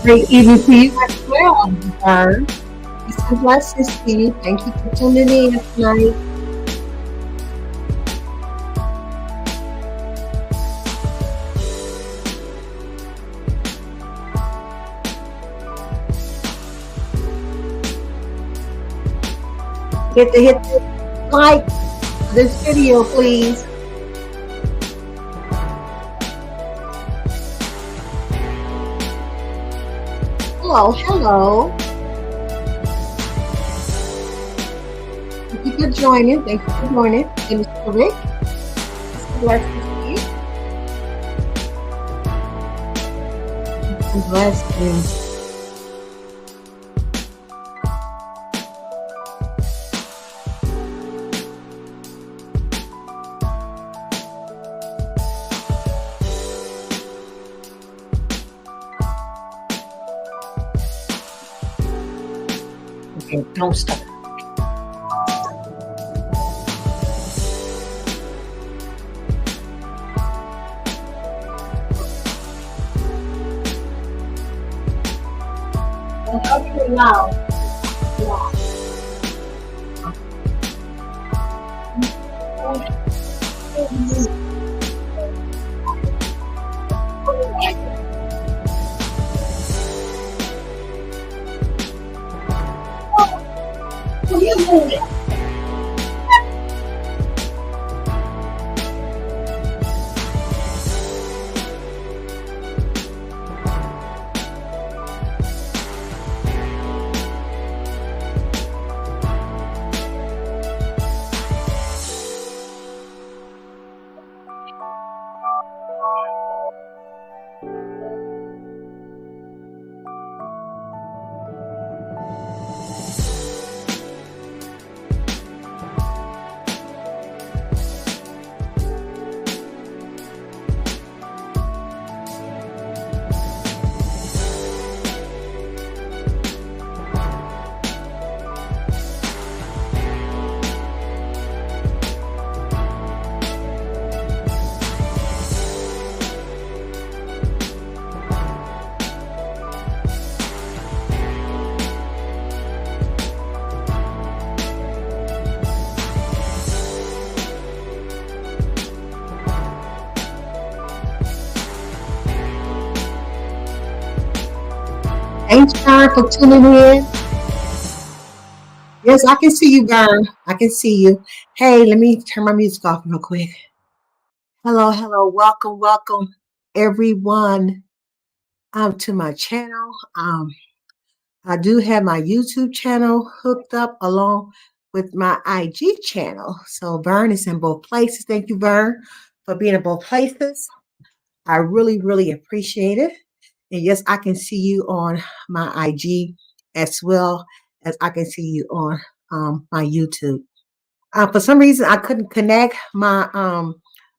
Great evening to you as well, Vern. Peace and blessings to you. Thank you for tuning in tonight. Get to hit the like for this video, please. Hello, hello. Thank you for joining. Thank you for joining. My name is Rick. Peace and blessings to you. Peace and blessings. Okay, don't stop. Don't talk too loud. Yeah. Thanks, Vern, for tuning in. Yes, I can see you, Vern. I can see you. Hey, let me turn my music off real quick. Hello, hello. Welcome, welcome, everyone, to my channel. I do have my YouTube channel hooked up along with my IG channel. So Vern is in both places. Thank you, Vern, for being in both places. I really, really appreciate it. And yes, I can see you on my IG as well as I can see you on my YouTube. For some reason, I couldn't connect my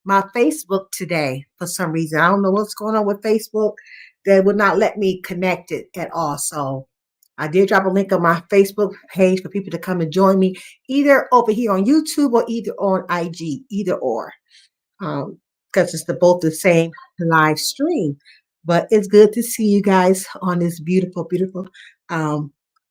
Facebook today. For some reason, I don't know what's going on with Facebook. They would not let me connect it at all. So I did drop a link on my Facebook page for people to come and join me, either over here on YouTube or either on IG, either or, because it's both the same live stream. But it's good to see you guys on this beautiful, beautiful,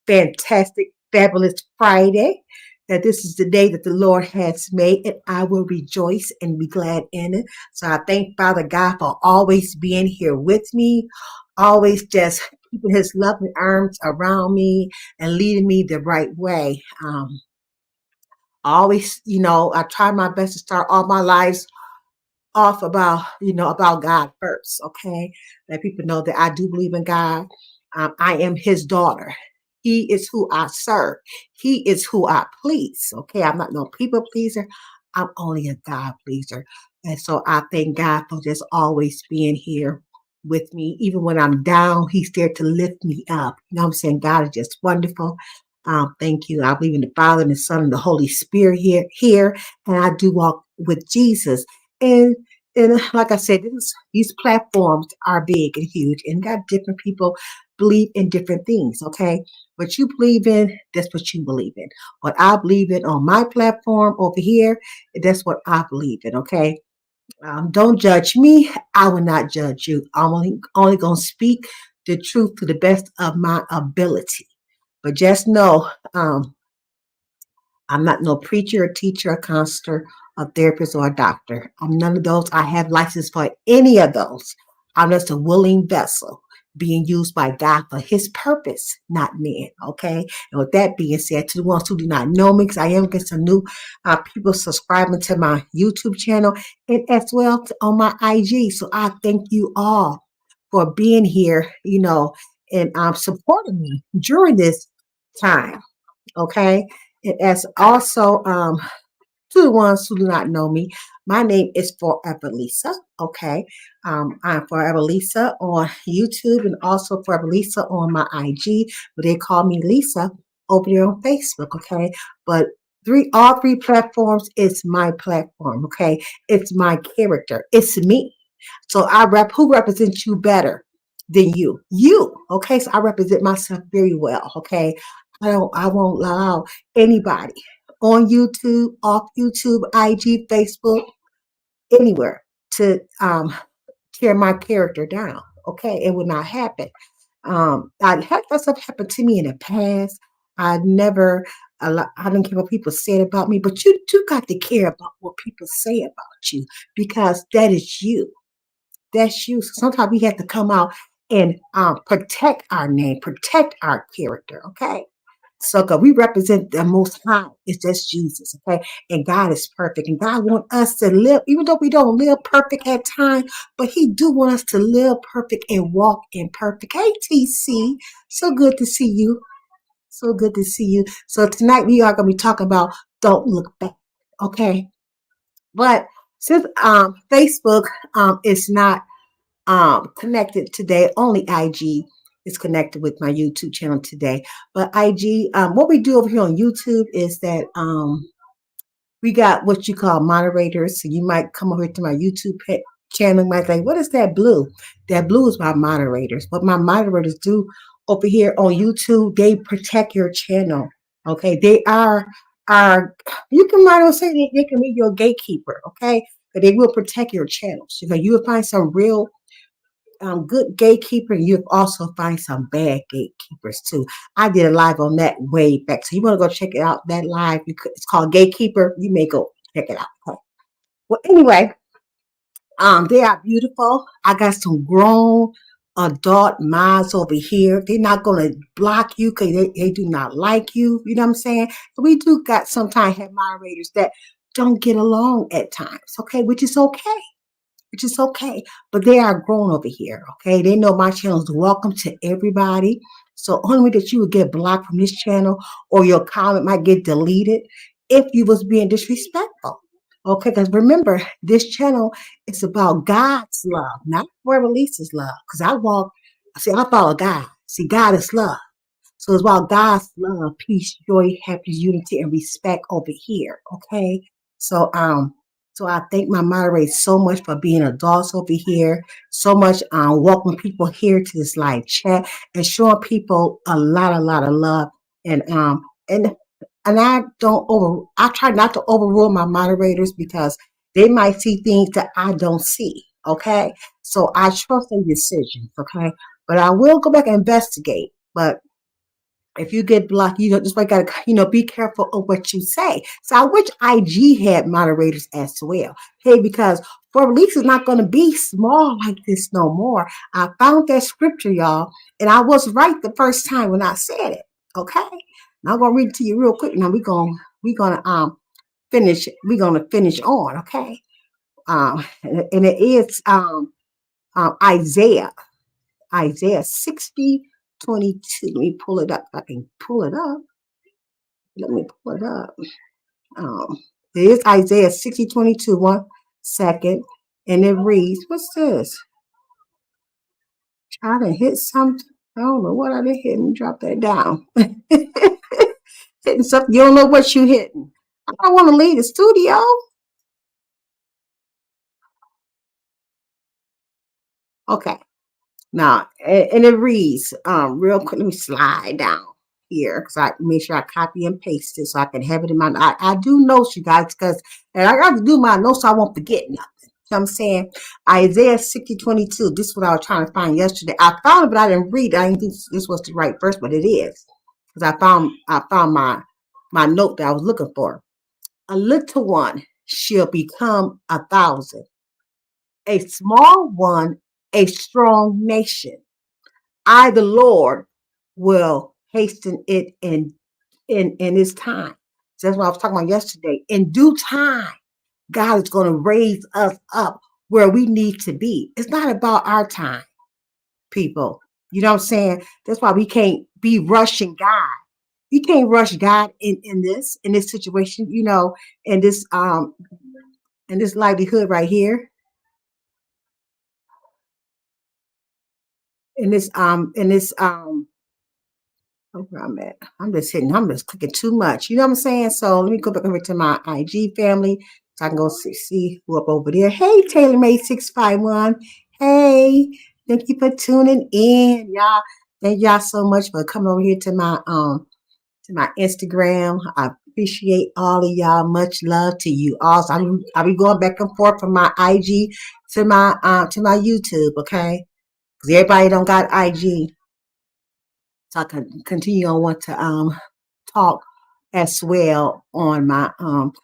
fantastic, fabulous Friday. That this is the day that the Lord has made, and I will rejoice and be glad in it. So I thank Father God for always being here with me, always just keeping his loving arms around me and leading me the right way. Always, I try my best to start all my lives off about God first. Okay, let people know that I do believe in God. I am his daughter. He is who I serve. He is who I please. Okay, I'm not no people pleaser. I'm only a God pleaser. And so I thank God for just always being here with me. Even when I'm down, he's there to lift me up. You know what I'm saying? God is just wonderful. Thank you. I believe in the Father and the Son and the Holy Spirit here, and I do walk with Jesus. And like I said, these platforms are big and huge, and got different people believe in different things. Okay, what you believe in, that's what you believe in. What I believe in on my platform over here, that's what I believe in. Okay, don't judge me. I will not judge you. I'm only going to speak the truth to the best of my ability. But just know, I'm not no preacher, a teacher, a counselor, a therapist, or a doctor. I'm none of those. I have license for any of those. I'm just a willing vessel being used by God for his purpose, not men. Okay. And with that being said, to the ones who do not know me, because I am getting some new people subscribing to my YouTube channel and as well on my IG. So I thank you all for being here, and supporting me during this time. Okay. And as also to the ones who do not know me, my name is Forever Lisa. Okay. I'm Forever Lisa on YouTube and also Forever Lisa on my IG, but they call me Lisa over there on Facebook. Okay. But all three platforms is my platform. Okay. It's my character. It's me. So who represents you better than you? You. Okay. So I represent myself very well. Okay. I won't allow anybody on YouTube, off YouTube, IG, Facebook, anywhere to tear my character down. Okay. It would not happen. I had that stuff happen to me in the past. I never, I didn't care what people said about me, but you do got to care about what people say about you because that is you. That's you. So sometimes we have to come out and protect our name, protect our character. Okay. So, God, we represent the Most High. It's just Jesus, okay? And God is perfect, and God wants us to live, even though we don't live perfect at times, but He do want us to live perfect and walk in perfect. Hey, TC, so good to see you. So good to see you. So tonight we are going to be talking about don't look back, okay? But since Facebook is not connected today. Only IG is connected with my YouTube channel today. But IG, what we do over here on YouTube is that we got what you call moderators. So you might come over to my YouTube channel and might say, what is that blue? That blue is my moderators. What my moderators do over here on YouTube, they protect your channel. Okay. They are you can might as well say they can be your gatekeeper. Okay. But they will protect your channels. You will find some real good gatekeeper. You'll also find some bad gatekeepers too. I did a live on that way back. So you want to go check it out. That live, it's called Gatekeeper. You may go check it out. Okay. Well, anyway, they are beautiful. I got some grown adult minds over here. They're not going to block you because they do not like you. You know what I'm saying? We do got sometimes have moderators that don't get along at times. Okay, which is okay. But they are grown over here, okay? They know my channel is welcome to everybody. So only way that you would get blocked from this channel or your comment might get deleted if you was being disrespectful. Okay, because remember, this channel is about God's love, not for Lisa's love. Because I follow God. See, God is love. So it's about God's love, peace, joy, happiness, unity, and respect over here. Okay. So I thank my moderators so much for being adults over here. So much welcoming people here to this live chat and showing people a lot of love. And and and I try not to overrule my moderators because they might see things that I don't see. Okay. So I trust their decisions. Okay. But I will go back and investigate. But if you get blocked, just like gotta, be careful of what you say. So I wish IG had moderators as well. Hey, because for release is not going to be small like this no more. I found that scripture, y'all, and I was right the first time when I said it. Okay, now I'm gonna read it to you real quick. Now we're gonna finish. We're gonna finish on. Okay, and it is Isaiah. Isaiah 60:22. Let me pull it up. If I can pull it up. Let me pull it up. Um, it is Isaiah 60:22. 1 second. And it reads, what's this? I done hit something. I don't know what I done hit and drop that down. Hitting something. You don't know what you hitting. I don't want to leave the studio. Okay. Now, and it reads, real quick, let me slide down here because I make sure I copy and paste it so I can have it in my. I do notes, you guys, because and I got to do my notes so I won't forget nothing. know what I'm saying? Isaiah 60:22. This is what I was trying to find yesterday. I found it, but I didn't read it. I didn't think this was the right verse, but it is. Because I found my note that I was looking for. A little one shall become 1,000, a small one a strong nation. I, the Lord, will hasten it in His time. So that's what I was talking about yesterday. In due time, God is going to raise us up where we need to be. It's not about our time, people. You know what I'm saying? That's why we can't be rushing God. You can't rush God in this situation, in this livelihood right here, in this where I'm at. I'm just clicking too much. You know what I'm saying? So let me go back over to my IG family so I can go see who up over there. Hey, TaylorMade651. Hey, thank you for tuning in, y'all. Thank y'all so much for coming over here to my Instagram. I appreciate all of y'all. Much love to you all. So I'll be going back and forth from my IG to my YouTube, okay? Because everybody don't got IG. So I can continue on want to talk as well on my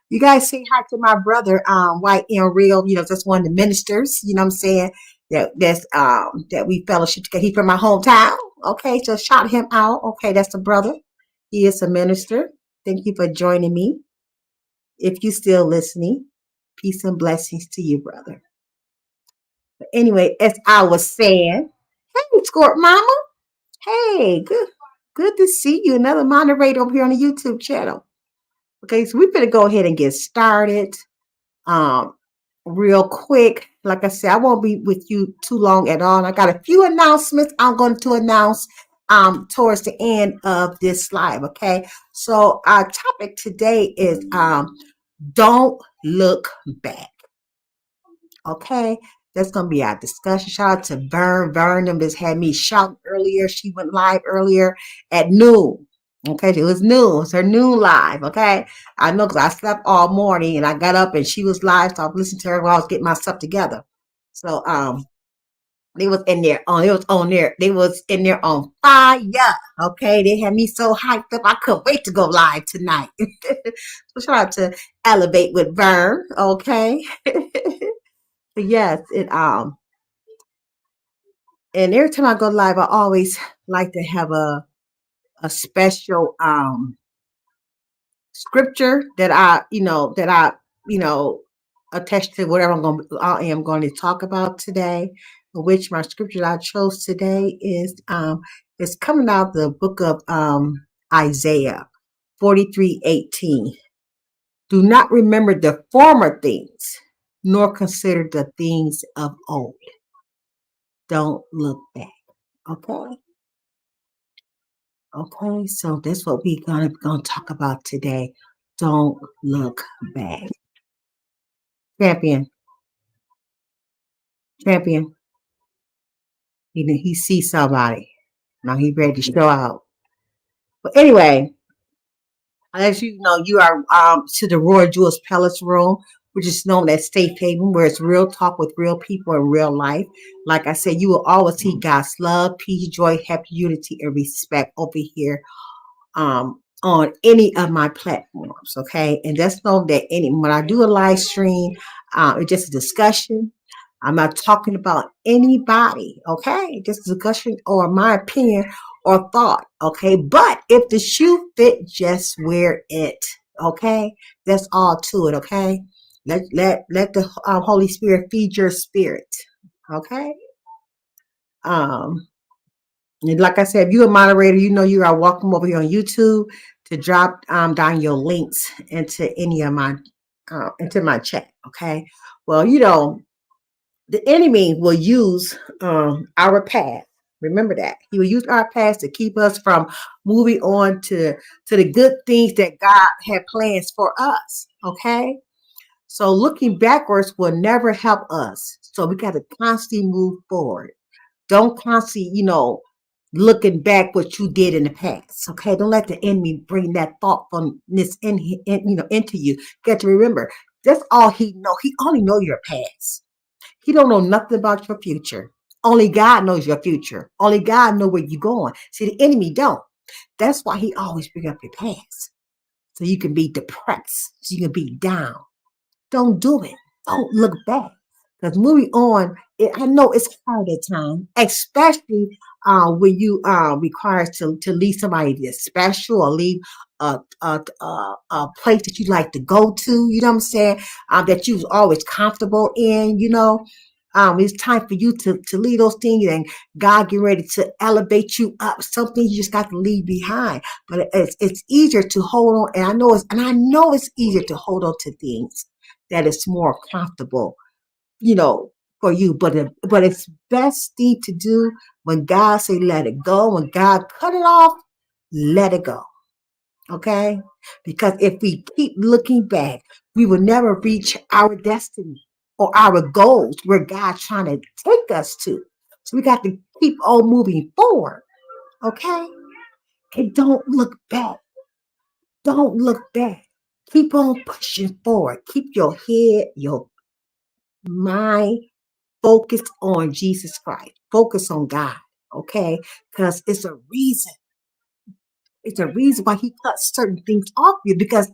you guys say hi to my brother White and Real, that's one of the ministers, you know what I'm saying, that we fellowship together. He's from my hometown. Okay, so shout him out. Okay, that's the brother. He is a minister. Thank you for joining me. If you still listening, peace and blessings to you, brother. But anyway, as I was saying, hey, Squirt Mama. Hey, good to see you. Another moderator over here on the YouTube channel. Okay, so we better go ahead and get started. Um, Real quick. Like I said, I won't be with you too long at all. I got a few announcements I'm going to announce towards the end of this live. Okay, so our topic today is don't look back. Okay, that's gonna be our discussion. Shout out to Vern. Vern them just had me shouting earlier. She went live earlier at noon. Okay, it was noon. It's her noon live. Okay, I know because I slept all morning and I got up and she was live, so I listened to her while I was getting myself together. So they was in there on. It was on there. They was in there on fire. Okay, they had me so hyped up. I couldn't wait to go live tonight. So shout out to Elevate with Vern. Okay. But yes, and every time I go live, I always like to have a special scripture that I attach to whatever I am going to talk about today. Which my scripture I chose today is coming out the book of Isaiah 43:18. Do not remember the former things, nor consider the things of old. Don't look back. Okay. Okay. So that's what we're gonna talk about today. Don't look back. Champion. Champion. He sees somebody. Now he ready to show out. But anyway, as you know, you are to the Royal Jewels Palace Room, which is known as Safe Haven, where it's real talk with real people in real life. Like I said, you will always see God's love, peace, joy, happy unity, and respect over here on any of my platforms. Okay, and just know that when I do a live stream, it's just a discussion. I'm not talking about anybody. Okay, just a discussion or my opinion or thought. Okay, but if the shoe fit, just wear it. Okay, that's all to it. Okay, let the Holy Spirit feed your spirit. Okay. Um, and like I said, if you're a moderator, you know you are welcome over here on YouTube to drop down your links into any of my into my chat. Okay. Well, the enemy will use our past. Remember that he will use our past to keep us from moving on to the good things that God had plans for us. Okay. So looking backwards will never help us. So we got to constantly move forward. Don't constantly, looking back what you did in the past. Okay, don't let the enemy bring that thoughtfulness into you. You got to remember, that's all he know. He only know your past. He don't know nothing about your future. Only God knows your future. Only God knows where you're going. See, the enemy don't. That's why he always bring up your past. So you can be depressed. So you can be down. Don't do it. Don't look back. Because moving on, I know it's hard at times, especially when you require to leave somebody that's special or leave a place that you like to go to. You know what I'm saying? That you was always comfortable in. It's time for you to leave those things, and God get ready to elevate you up. Something you just got to leave behind. But it's easier to hold on, and I know it's easier to hold on to things that is more comfortable, you know, for you. But it's best thing to do when God say let it go. When God cut it off, let it go. Okay? Because if we keep looking back, we will never reach our destiny or our goals where God's trying to take us to. So we got to keep on moving forward. Okay? And don't look back. Don't look back. Keep on pushing forward. Keep your head, your mind focused on Jesus Christ. Focus on God. Okay? Because it's a reason. It's a reason why he cut certain things off you, because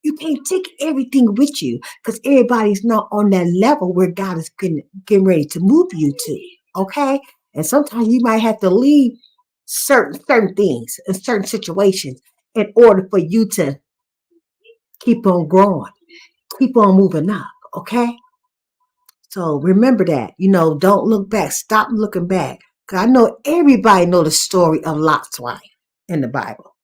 you can't take everything with you, because everybody's not on that level where God is getting ready to move you to. Okay? And sometimes you might have to leave certain things in certain situations in order for you to keep on growing, keep on moving up. Okay? So remember that. Don't look back. Stop looking back. Because I know everybody know the story of Lot's wife in the Bible.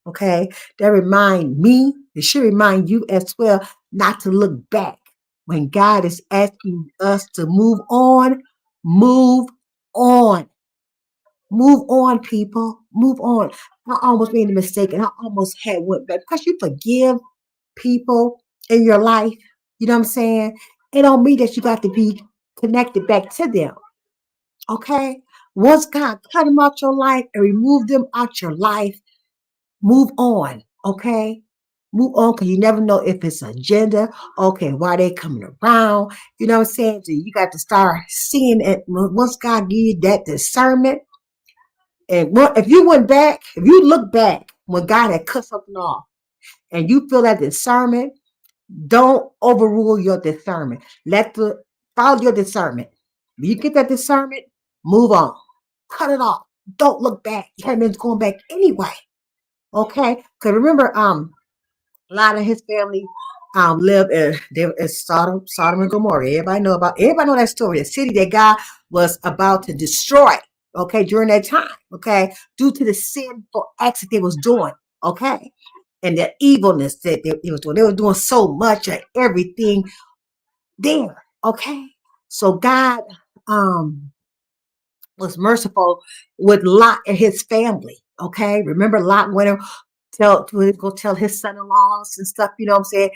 Okay? That remind me, it should remind you as well not to look back. When God is asking us to move on, move on. Move on, people. Move on. I almost made a mistake and I almost had went back because you forgive people in your life. You know what I'm saying? It don't mean that you got to be connected back to them. Okay? Once God cut them out your life and remove them out your life, move on. Okay? Move on, because you never know if it's agenda. Okay, why they coming around? You know what I'm saying? So you got to start seeing it. Once God give you that discernment, and if you look back when God had cut something off, and you feel that discernment, don't overrule your discernment. Follow your discernment. When you get that discernment, move on. Cut it off. Don't look back. You haven't been going back anyway. Okay? Because remember, a lot of his family lived in Sodom and Gomorrah. Everybody know that story. The city that God was about to destroy, okay, during that time, okay, due to the sinful acts that they was doing, okay, and the evilness that they was doing. They were doing so much of everything there, okay. So God was merciful with Lot and his family, okay. Remember, Lot went go tell his son-in-laws and stuff, you know what I'm saying?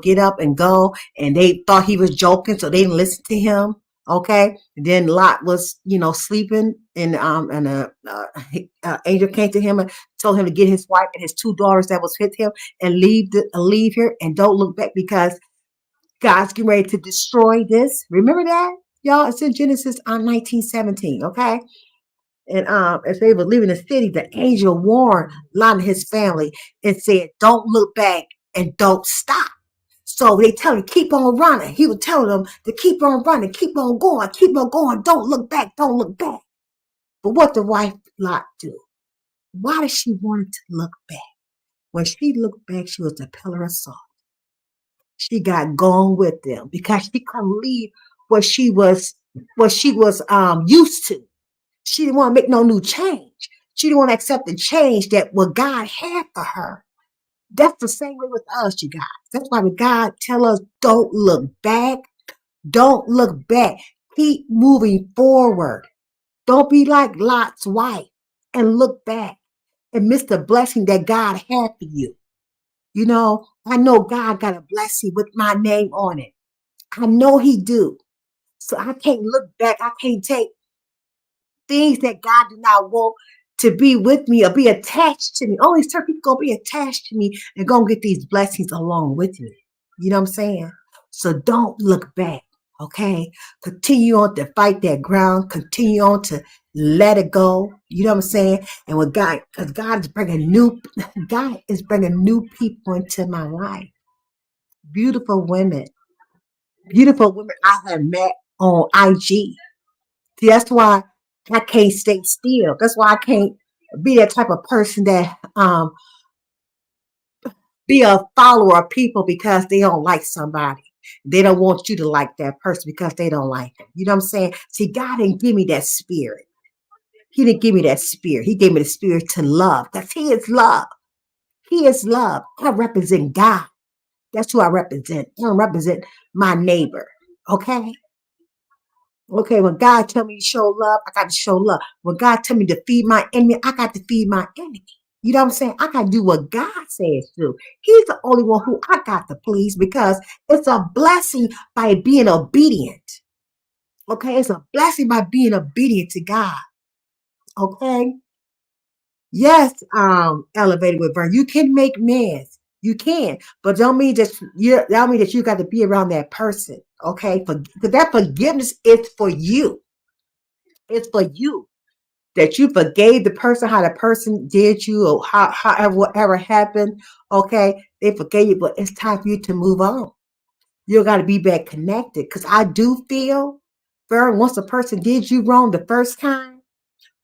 Get up and go. And they thought he was joking, so they didn't listen to him. Okay. And then Lot was, sleeping, and a angel came to him and told him to get his wife and his two daughters that was with him and leave here and don't look back, because God's getting ready to destroy this. Remember that, y'all? It's in Genesis 19:17. Okay. And as they were leaving the city, the angel warned Lot and his family and said, "Don't look back and don't stop." So they tell him, keep on running. He was telling them to keep on running, keep on going, don't look back, don't look back. But what did wife Lot do? Why did she want to look back? When she looked back, she was a pillar of salt. She got gone with them because she couldn't leave what she was used to. She didn't want to make no new change. She didn't want to accept the change that what God had for her. That's the same way with us, you guys. That's why when God tell us, don't look back, don't look back. Keep moving forward. Don't be like Lot's wife and look back and miss the blessing that God had for you. I know God got a blessing with my name on it. I know he do. So I can't look back. I can't take things that God did not want to be with me or be attached to me. Only certain people gonna be attached to me and gonna get these blessings along with me. You know what I'm saying? So don't look back. Okay, continue on to fight that ground. Continue on to let it go. You know what I'm saying? And with God, because God is bringing new people into my life. Beautiful women, beautiful women I have met on IG. See, that's why I can't stay still. That's why I can't be that type of person that be a follower of people because they don't like somebody. They don't want you to like that person because they don't like them. You know what I'm saying? See, God didn't give me that spirit. He didn't give me that spirit. He gave me the spirit to love because He is love. He is love. I represent God. That's who I represent. I don't represent my neighbor. Okay? Okay, when God tell me to show love, I got to show love. When God tell me to feed my enemy, I got to feed my enemy. You know what I'm saying? I got to do what God says to. He's the only one who I got to please because it's a blessing by being obedient. Okay, it's a blessing by being obedient to God. Okay. Yes, elevated with burn. You can make mess. You can, but don't mean that you got to be around that person. Okay, because that forgiveness is for you. It's for you that you forgave the person how the person did you or however whatever happened. Okay, they forgave you, but it's time for you to move on. You got to be back connected because I do feel, Vern, once a person did you wrong the first time.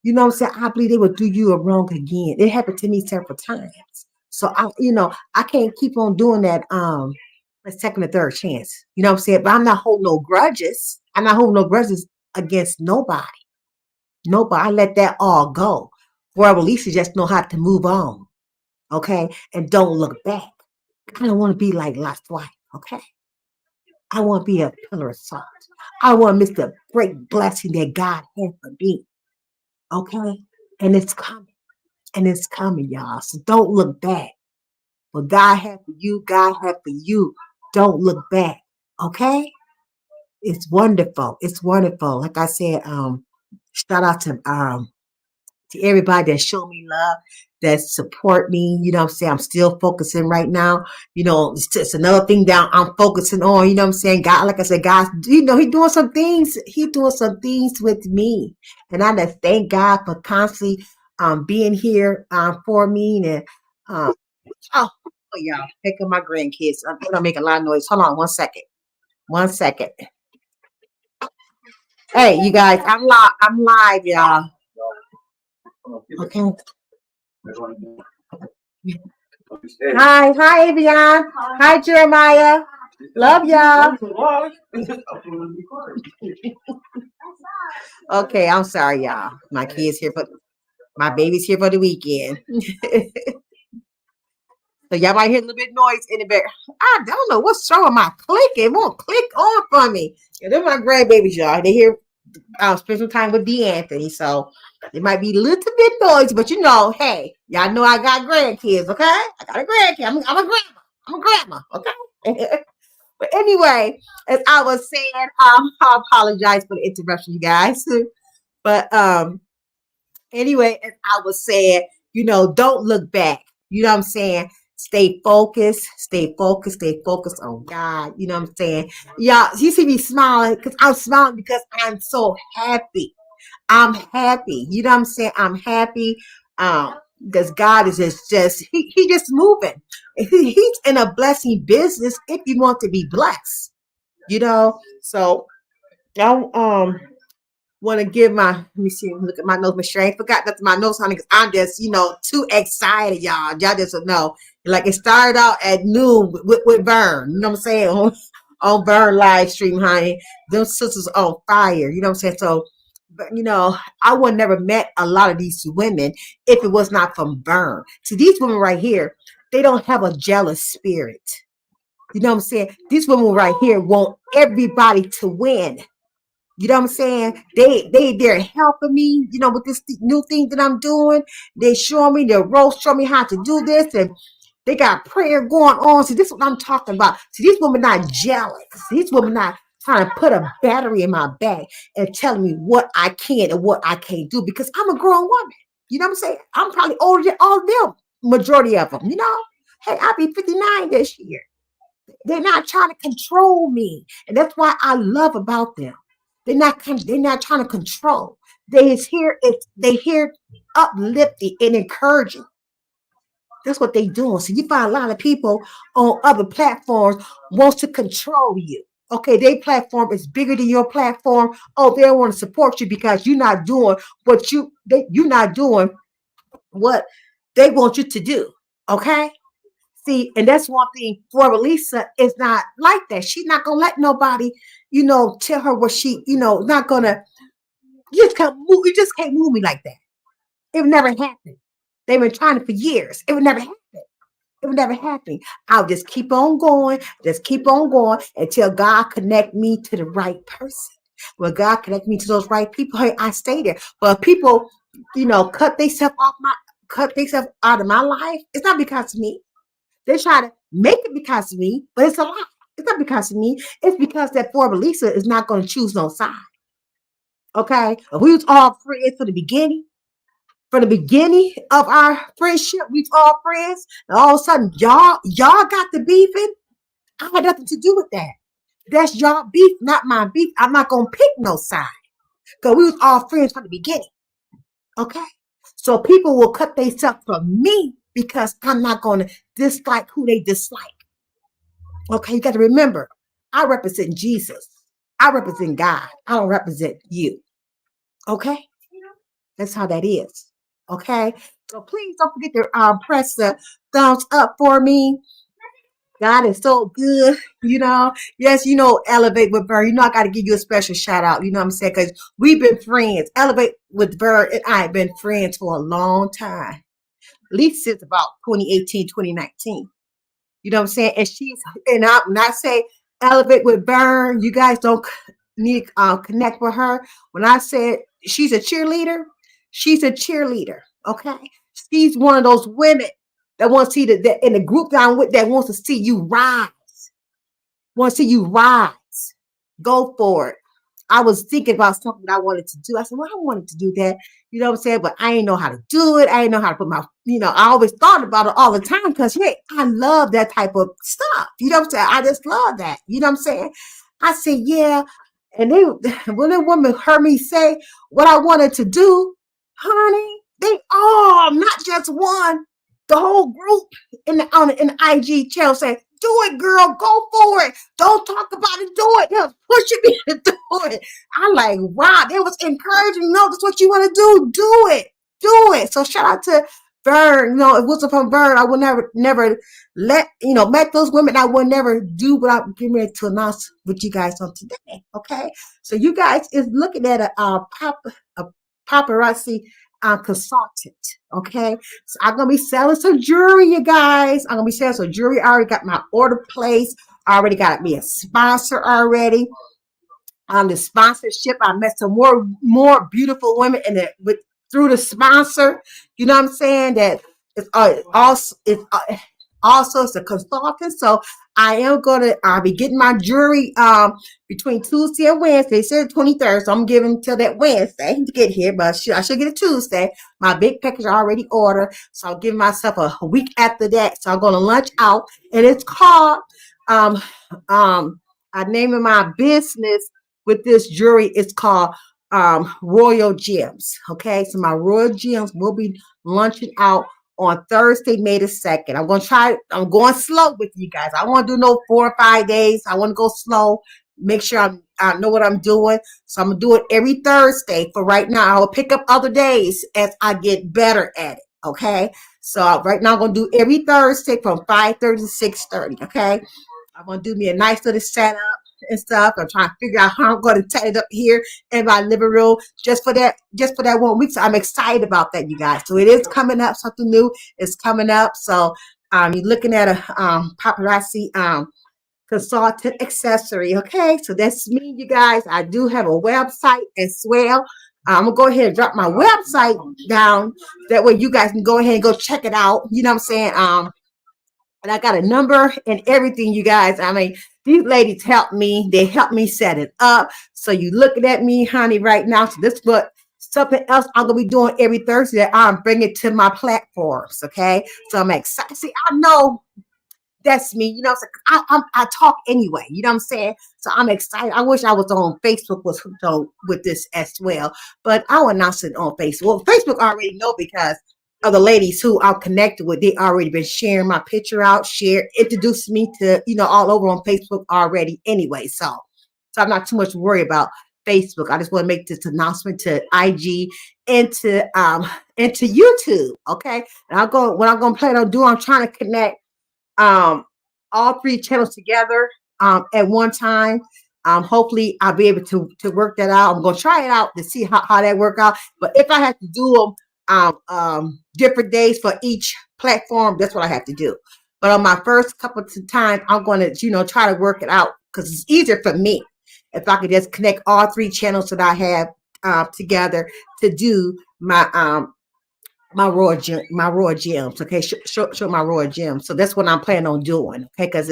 You know what I'm saying? I believe they would do you a wrong again. It happened to me several times. So I can't keep on doing that a second or third chance. You know what I'm saying? But I'm not holding no grudges. I'm not holding no grudges against nobody. Nobody. I let that all go. Or at least you just know how to move on. Okay? And don't look back. I don't want to be like Lot's wife. Okay? I want to be a pillar of salt. I want to miss the great blessing that God has for me. Okay? And it's coming. And it's coming, y'all. So don't look back. What God had for you, God had for you. Don't look back. Okay? It's wonderful. It's wonderful. Like I said, shout out to everybody that show me love, that support me. You know what I'm saying? I'm still focusing right now. It's another thing that I'm focusing on. You know what I'm saying? God, like I said, God, He doing some things. He doing some things with me. And I just thank God for constantly being here for me. And oh, y'all, here come my grandkids. I'm gonna make a lot of noise. Hold on 1 second. 1 second. Hey, you guys, I'm live. I'm live, y'all. Okay. Hi, Avion. Hi, Jeremiah. Love y'all. Okay, I'm sorry, y'all. My baby's here for the weekend. So y'all might hear a little bit of noise in the back. I don't know what's wrong with my click. It won't click on for me. Yeah, they're my grandbabies, y'all. They here spend some time with D'Anthony, so it might be a little bit noisy, but hey, y'all know I got grandkids, okay? I got a grandkid. I'm a grandma. I'm a grandma, okay? But anyway, as I was saying, I apologize for the interruption, you guys. But anyway, as I was saying, don't look back. You know what I'm saying? Stay focused, stay focused, stay focused on God. You know what I'm saying? Y'all, you see me smiling because I'm smiling because I'm so happy. I'm happy. You know what I'm saying? I'm happy. Because God is he just moving. He's in a blessing business if you want to be blessed. So I want to give let me see, look at my nose, Miss Sherry. I forgot that's my nose, honey, because I'm just, too excited, y'all. Y'all just don't know. Like it started out at noon with Vern, you know what I'm saying? On Vern live stream, honey. Them sisters on fire, you know what I'm saying? So, but I would never met a lot of these women if it was not from Vern. See, these women right here, they don't have a jealous spirit. You know what I'm saying? These women right here want everybody to win. You know what I'm saying? They're helping me, with this new thing that I'm doing. They show me the ropes, show me how to do this, and they got prayer going on. See, this is what I'm talking about. See, these women not jealous. These women not trying to put a battery in my back and telling me what I can and what I can't do because I'm a grown woman. You know what I'm saying? I'm probably older than all of them, majority of them. Hey, I'll be 59 this year. They're not trying to control me, and that's why I love about them. They're not trying to control. They here uplifting and encouraging. That's what they doing. So you find a lot of people on other platforms wants to control you. Okay, their platform is bigger than your platform. Oh, they don't want to support you because you're not doing what they want you to do. Okay. See, and that's one thing for Lisa is not like that. She's not gonna let nobody, tell her what not gonna. You just can't move me like that. It would never happen. They've been trying it for years. It would never happen. It would never happen. I'll just keep on going until God connect me to the right person. When God connect me to those right people, hey, I stay there. But people, cut themselves out of my life. It's not because of me. They try to make it because of me, but it's a lie. It's not because of me. It's because that poor Lisa is not going to choose no side. Okay, if we was all friends from the beginning of our friendship, we was all friends, and all of a sudden y'all got the beefing. I had nothing to do with that. That's y'all beef, not my beef. I'm not gonna pick no side because we was all friends from the beginning. Okay, so people will cut themselves from me because I'm not gonna dislike who they dislike. Okay, you got to remember, I represent Jesus. I represent God. I don't represent you. Okay, that's how that is. Okay, so please don't forget to press the thumbs up for me. God is so good, Yes, Elevate with Bird. I got to give you a special shout out. You know what I'm saying? Because we've been friends. Elevate with Bird and I have been friends for a long time, at least since about 2018, 2019. You know what I'm saying? When I say Elevate with Burn, you guys don't need to connect with her. When I said she's a cheerleader. Okay. She's one of those women that wants to see that in the group that I'm with that wants to see you rise. Want to see you rise. Go for it. I was thinking about something I wanted to do. I said, well, I wanted to do that. You know what I'm saying? But I didn't know how to do it. I didn't know how to put I always thought about it all the time because, hey, I love that type of stuff. You know what I'm saying? I just love that. You know what I'm saying? I said, yeah. And then when the woman heard me say what I wanted to do, honey, they all, not just one, the whole group in the IG channel said, do it, girl, go for it. Don't talk about it, do it. They was pushing me to do it. I'm like, wow, they was encouraging. No, that's what you want to do. Do it. Do it. So shout out to Vern. If it wasn't from Vern, I would never met those women. I would never do what I'm getting ready to announce with you guys on today. Okay. So you guys is looking at a paparazzi consultant. Okay. So I'm going to be selling some jewelry, you guys. I'm going to be selling some jewelry. I already got my order placed. I already got me a sponsor already. On the sponsorship, I met some more beautiful women through the sponsor. You know what I'm saying? That it's a consultant. So I am gonna be getting my jewelry between Tuesday and Wednesday. They said 23rd, so I'm giving till that Wednesday to get here, but I should get it Tuesday. My big package I already ordered, so I'll give myself a week after that. So I'm gonna lunch out, and it's called I name my business with this jewelry. It's called Royal Gems. Okay, so my Royal Gems will be launching out on Thursday, May the 2nd. I'm going slow with you guys. I want to do no 4 or 5 days. I want to go slow. Make sure I know what I'm doing. So I'm going to do it every Thursday for right now. I will pick up other days as I get better at it. Okay. So right now I'm going to do every Thursday from 5:30 to 6:30. Okay. I'm going to do me a nice little setup and stuff. I'm trying to figure out how I'm going to set it up here in my living room just for that 1 week. So I'm excited about that, you guys. So it is coming up. Something new is coming up. So you're looking at a paparazzi consultant accessory. Okay, so that's me, you guys. I do have a website as well. I'm gonna go ahead and drop my website down. That way you guys can go ahead and go check it out. You know what I'm saying? And I got a number and everything, you guys. I mean, these ladies helped me. They helped me set it up. So you looking at me, honey, right now. So this is what something else I'm gonna be doing every Thursday. I'm bringing it to my platforms. Okay. So I'm excited. See, I know That's me. You know, so I talk anyway. You know what I'm saying? So I'm excited. I wish I was on Facebook was hooked on with this as well, but I will announce it on Facebook. Well, Facebook already know because of the ladies who I'm connected with. They already been sharing my picture out, introduced me to all over on Facebook already. Anyway, so I'm not too much worried about Facebook. I just want to make this announcement to IG and to YouTube. Okay, and what I'm gonna plan on doing. I'm trying to connect um, all three channels together at one time. Hopefully, I'll be able to work that out. I'm gonna try it out to see how that work out. But if I have to do them different days for each platform, that's what I have to do. But on my first couple of times, I'm going to try to work it out because it's easier for me if I could just connect all three channels that I have together to do my raw gems. Okay, show my raw gems. So that's what I'm planning on doing. Okay, because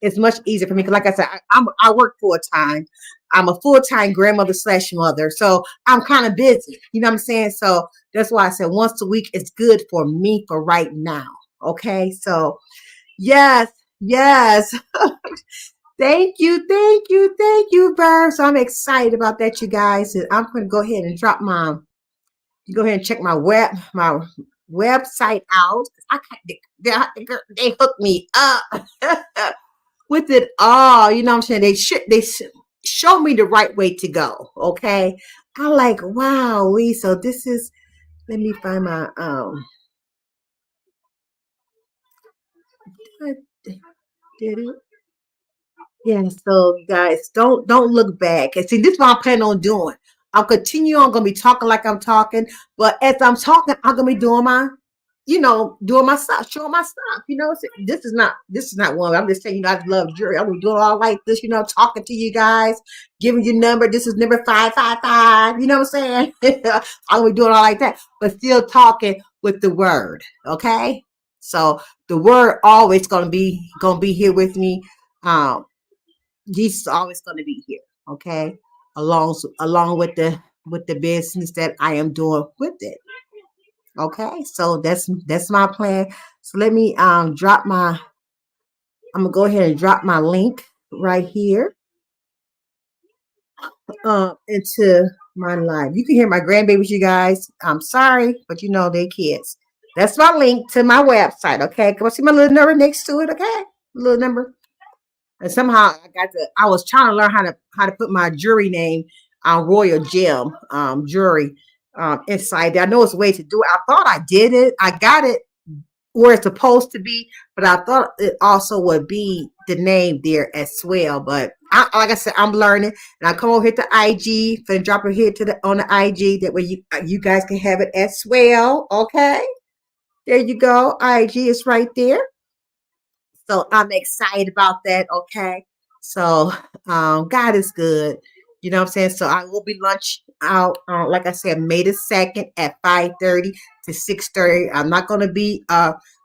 it's much easier for me. Because like I said, I work full time. I'm a full time grandmother slash mother, so I'm kind of busy. You know what I'm saying? So that's why I said once a week is good for me for right now. Okay, so yes, yes. Thank you, Burr. So I'm excited about that, you guys. And I'm going to go ahead and drop my go ahead and check my website out. I they hooked me up with it all. You know what I'm saying? Show me the right way to go. Okay. I'm like, wow, so this is, let me find my did it? Yeah, so guys, don't look back. And see, this is what I'm planning on doing. I'll continue on gonna be talking like I'm talking, but as I'm talking, I'm gonna be doing doing my stuff, showing my stuff. So this is not one. I'm just saying, I love jewelry. I'm doing all like this, talking to you guys, giving you number. This is number 555. You know what I'm saying? I'm gonna be doing all like that, but still talking with the word. Okay, so the word always gonna be here with me. Um, Jesus is always going to be here, okay? Along with the business that I am doing with it. Okay? So that's my plan. So let me I'm gonna go ahead and drop my link right here into my live. You can hear my grandbabies, you guys. I'm sorry, but they kids. That's my link to my website, okay? Come on, see my little number next to it, okay? Little number. And somehow I was trying to learn how to put my jury name on Royal Gem jury inside there. I know it's a way to do it. I thought I did it. I got it where it's supposed to be, but I thought it also would be the name there as well. But like I said, I'm learning, and I come over here to IG, and drop it here on the IG. That way you guys can have it as well. Okay, there you go. IG is right there. So I'm excited about that. Okay. So God is good. You know what I'm saying? So I will be lunch out, like I said, May the 2nd at 5:30 to 6:30. I'm not gonna be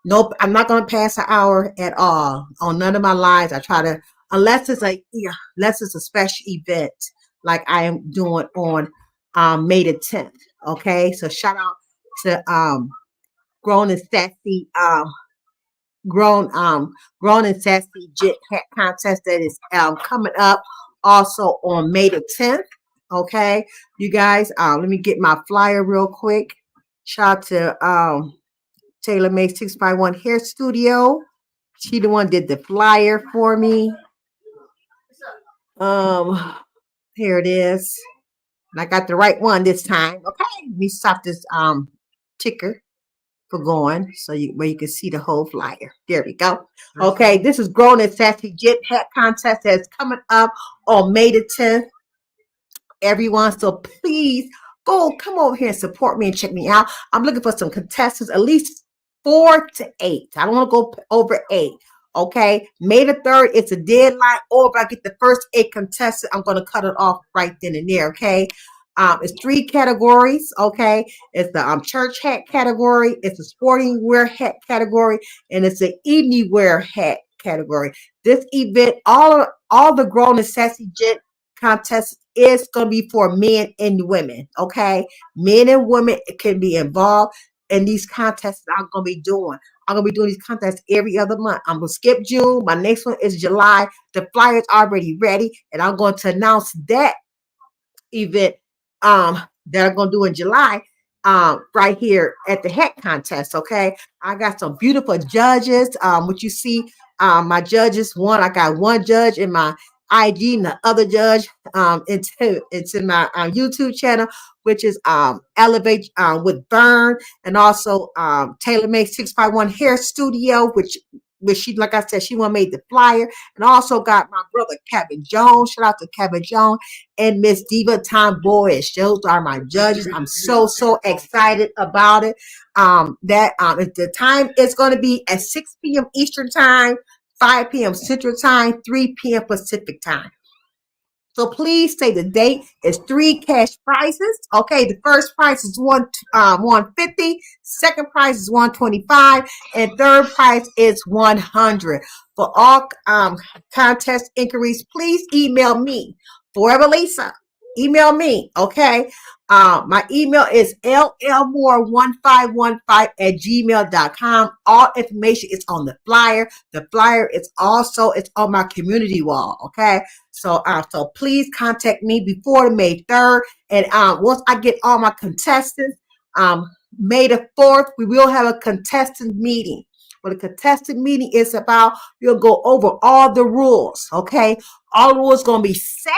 nope, I'm not gonna pass an hour at all on none of my lives. I try to, unless it's a special event like I am doing on May the 10th. Okay. So shout out to Grown and Sassy grown and sassy jet hat contest that is coming up also on May the 10th. Okay, you guys, let me get my flyer real quick. Shout out to Taylor May 651 Hair Studio. She the one did the flyer for me. um Here it is, and I got the right one this time. Okay, let me stop this ticker for going where you can see the whole flyer. There we go. Okay, this is Grown and Sassy Jet Hat Contest that's coming up on May the 10th. Everyone, so please come over here and support me and check me out. I'm looking for some contestants, at least 4 to 8. I don't want to go over 8. Okay, May the 3rd, it's a deadline. Or if I get the first 8 contestants, I'm going to cut it off right then and there. Okay, it's 3 categories. Okay, it's the church hat category, it's the sporting wear hat category, and it's the evening wear hat category. This event, all the Grown and Sassy Jet contest is going to be for men and women. Okay, men and women can be involved. in these contests that I'm gonna be doing. I'm gonna be doing these contests every other month. I'm gonna skip June. My next one is July. The flyer's already ready, and I'm going to announce that event that I'm gonna do in July right here at the heck contest. Okay, I got some beautiful judges. What you see, my judges, one, I got one judge in my IG and the other judge into my YouTube channel, which is Elevate with Burn, and also Taylor Made 651 Hair Studio, which she, like I said, she one made the flyer, and also got my brother Kevin Jones. Shout out to Kevin Jones and Miss Diva Tomboyish. Those are my judges. I'm so excited about it. The time is going to be at 6 p.m. Eastern time, 5 p.m. Central time, 3 p.m. Pacific time. So please say the date is 3 cash prizes. Okay, the first prize is 150, second prize is 125, and third prize is 100. For all contest inquiries, please email me, Forever Lisa. Email me, okay? My email is llmore1515@gmail.com. All information is on the flyer. The flyer is also, it's on my community wall, okay? So please contact me before May 3rd. And once I get all my contestants, May the 4th, we will have a contestant meeting. What a contestant meeting is about, we'll go over all the rules, okay? All the rules going to be set,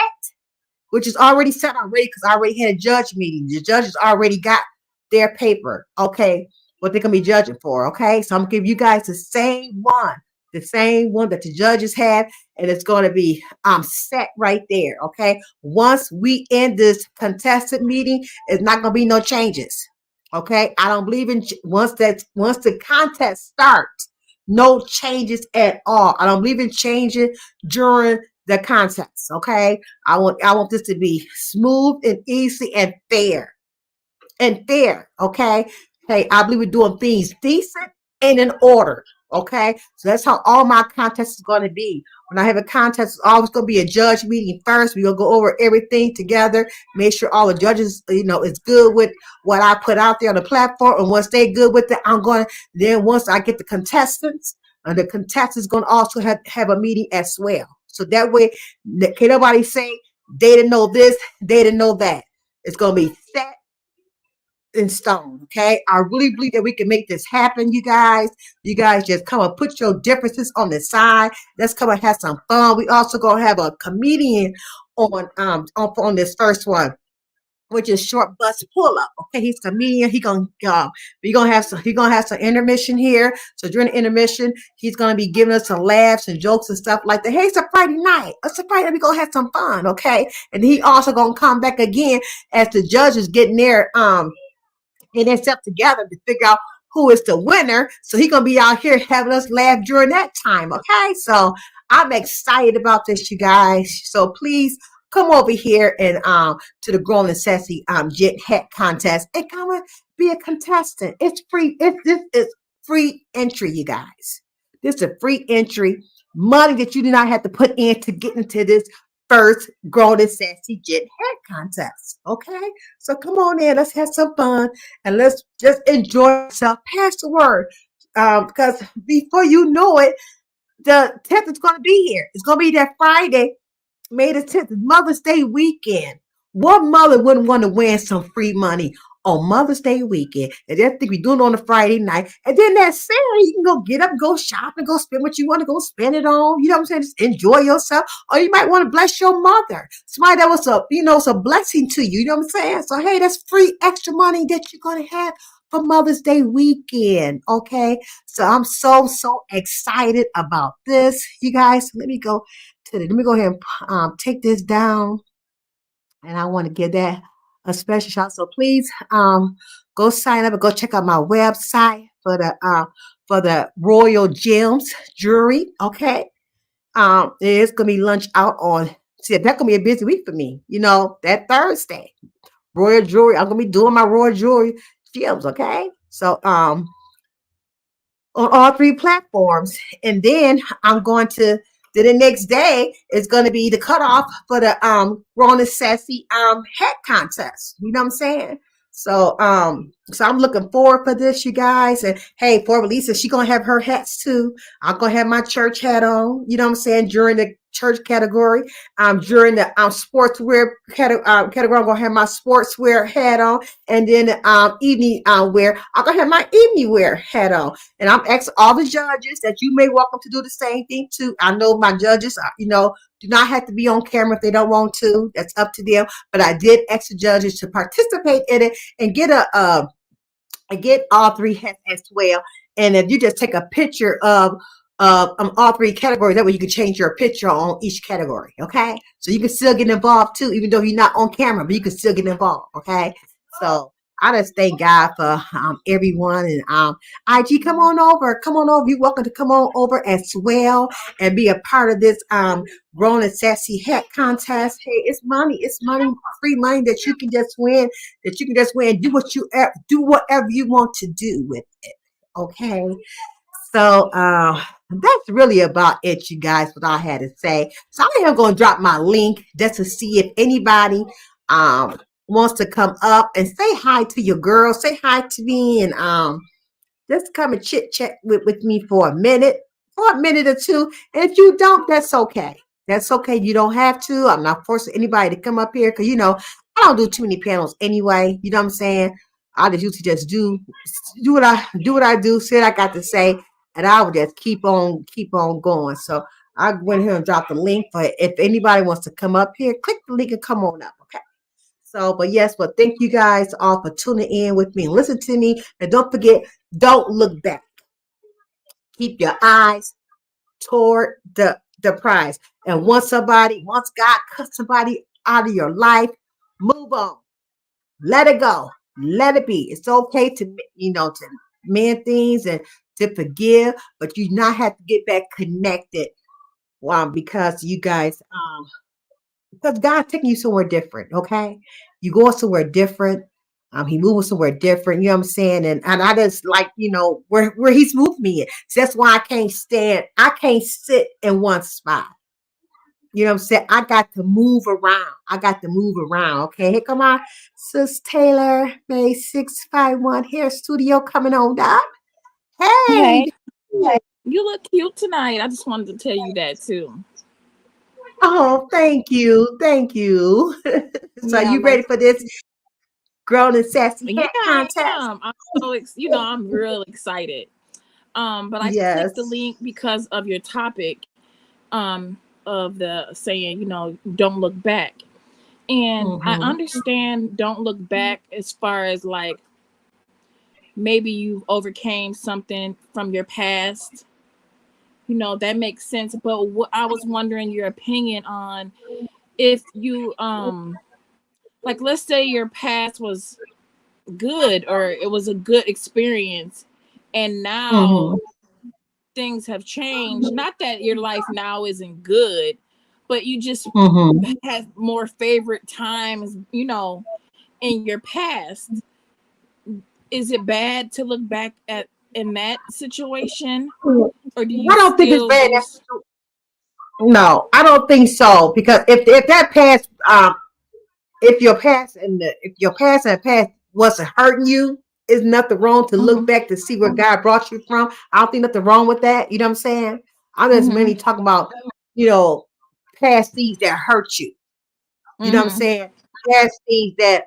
which is already set already because I already had a judge meeting. The judges already got their paper, okay, what they're going to be judging for, okay? So I'm going to give you guys the same one that the judges have, and it's going to be set right there, okay? Once we end this contested meeting, it's not going to be no changes, okay? I don't believe in once the contest starts, no changes at all. I don't believe in changing during the contest, okay? I want this to be smooth and easy and fair. Okay? Hey, I believe we're doing things decent and in order. Okay, so that's how all my contests is going to be. When I have a contest, it's always going to be a judge meeting first. We're going to go over everything together, make sure all the judges, is good with what I put out there on the platform. And once they're good with it, then once I get the contestants, and the contestants going to also have a meeting as well. So that way, can nobody say they didn't know this, they didn't know that. It's going to be set in stone. Okay, I really believe that we can make this happen. You guys just come and put your differences on the side. Let's come and have some fun. We also gonna have a comedian on this first one, which is Short Bus Pull Up. Okay, he's a comedian. He gonna have some intermission here. So during the intermission, he's gonna be giving us some laughs and jokes and stuff like that. Hey, it's a Friday night. It's a Friday. We gonna have some fun. Okay, and he also gonna come back again as the judges getting their and themselves together to figure out who is the winner. So he's gonna be out here having us laugh during that time. Okay, so I'm excited about this, you guys. So please come over here and to the Grown and Sassy Jet Hat contest and come and be a contestant. It's free. This is free entry, you guys. This is a free entry. Money that you do not have to put in to get into this first Grown and Sassy Jet Hat contest. Okay, so come on in, let's have some fun and let's just enjoy yourself. Pass the word, because before you know it, the 10th is going to be here. It's going to be that Friday, May the 10th, Mother's Day weekend. What mother wouldn't want to win some free money on Mother's Day weekend? And then think we doing it on a Friday night. And then that Saturday, you can go get up, go shop, and go spend what you want to go spend it on. You know what I'm saying? Just enjoy yourself. Or you might want to bless your mother. Somebody that was it's a blessing to you. You know what I'm saying? So hey, that's free extra money that you're gonna have for Mother's Day weekend. Okay. So I'm so excited about this. You guys, let me go ahead and take this down. And I want to give that a special shout. So please go sign up and go check out my website for the Royal Gems Jewelry. Okay. It's gonna be lunch out on, see, that's gonna be a busy week for me, that Thursday. Royal Jewelry. I'm gonna be doing my Royal Jewelry gems, okay? So on all three platforms. And then the next day is going to be the cutoff for the Grown and Sassy hat contest. You know what I'm saying? So So I'm looking forward for this, you guys. And hey, for Lisa, she gonna have her hats too. I'm gonna have my church hat on. You know what I'm saying? During the church category, during the sportswear category, I'm gonna have my sportswear hat on, and then evening wear, I'm gonna have my evening wear hat on. And I'm asking all the judges that you may welcome to do the same thing too. I know my judges, do not have to be on camera if they don't want to. That's up to them. But I did ask the judges to participate in it and get I get all three hats as well. And if you just take a picture of all three categories, that way you can change your picture on each category. Okay, so you can still get involved too, even though you're not on camera, but you can still get involved. Okay, so I just thank God for everyone and IG. Come on over. You're welcome to come on over as well and be a part of this grown and sassy hat contest. Hey, it's money, free money that you can just win, do do whatever you want to do with it. Okay. So that's really about it, you guys, what I had to say. So I'm going to drop my link just to see if anybody wants to come up and say hi to your girl, say hi to me, and just come and chit chat with me for a minute or two. And if you don't, that's okay. That's okay. You don't have to. I'm not forcing anybody to come up here because I don't do too many panels anyway. You know what I'm saying? I just usually just do what I do, say what I got to say, and I would just keep on going. So I went here and dropped the link for if anybody wants to come up here, click the link and come on up. Okay. So, but yes, but thank you guys all for tuning in with me and listen to me. And don't forget, don't look back. Keep your eyes toward the prize. And once God cut somebody out of your life, move on. Let it go. Let it be. It's okay to mend things and to forgive, but you not have to get back connected. Because you guys because God's taking you somewhere different, okay? You going somewhere different. He moving somewhere different, you know what I'm saying? And I just like, where he's moved me in. So that's why I can't sit in one spot. You know what I'm saying? I got to move around. Okay. Here come my sis Taylor, May 651 Hair Studio coming on up. Hey, Hey, you look cute tonight. I just wanted to tell you that too. oh, thank you. Thank you. So Yeah, you like ready for this grown and sassy yeah, hat I contest? am. I'm I'm real excited. But I clicked the Yes. link because of your topic. Of the saying, don't look back, and I Mm-hmm. understand don't look back as far as like maybe you've overcame something from your past. That makes sense. But what I was wondering your opinion on if you like let's say your past was good or it was a good experience and now Mm-hmm. things have changed, not that your life now isn't good, but you just Mm-hmm. have more favorite times, in your past. Is it bad to look back at in that situation, or do I you don't think it's still bad. just No, I don't think so. Because if that past if your past wasn't hurting you, is nothing wrong to look mhm back to see where God brought you from. I don't think nothing wrong with that. You know what I'm saying? I'm just mhm mainly talking about, you know, past things that hurt you. You know what I'm mhm saying? Past things that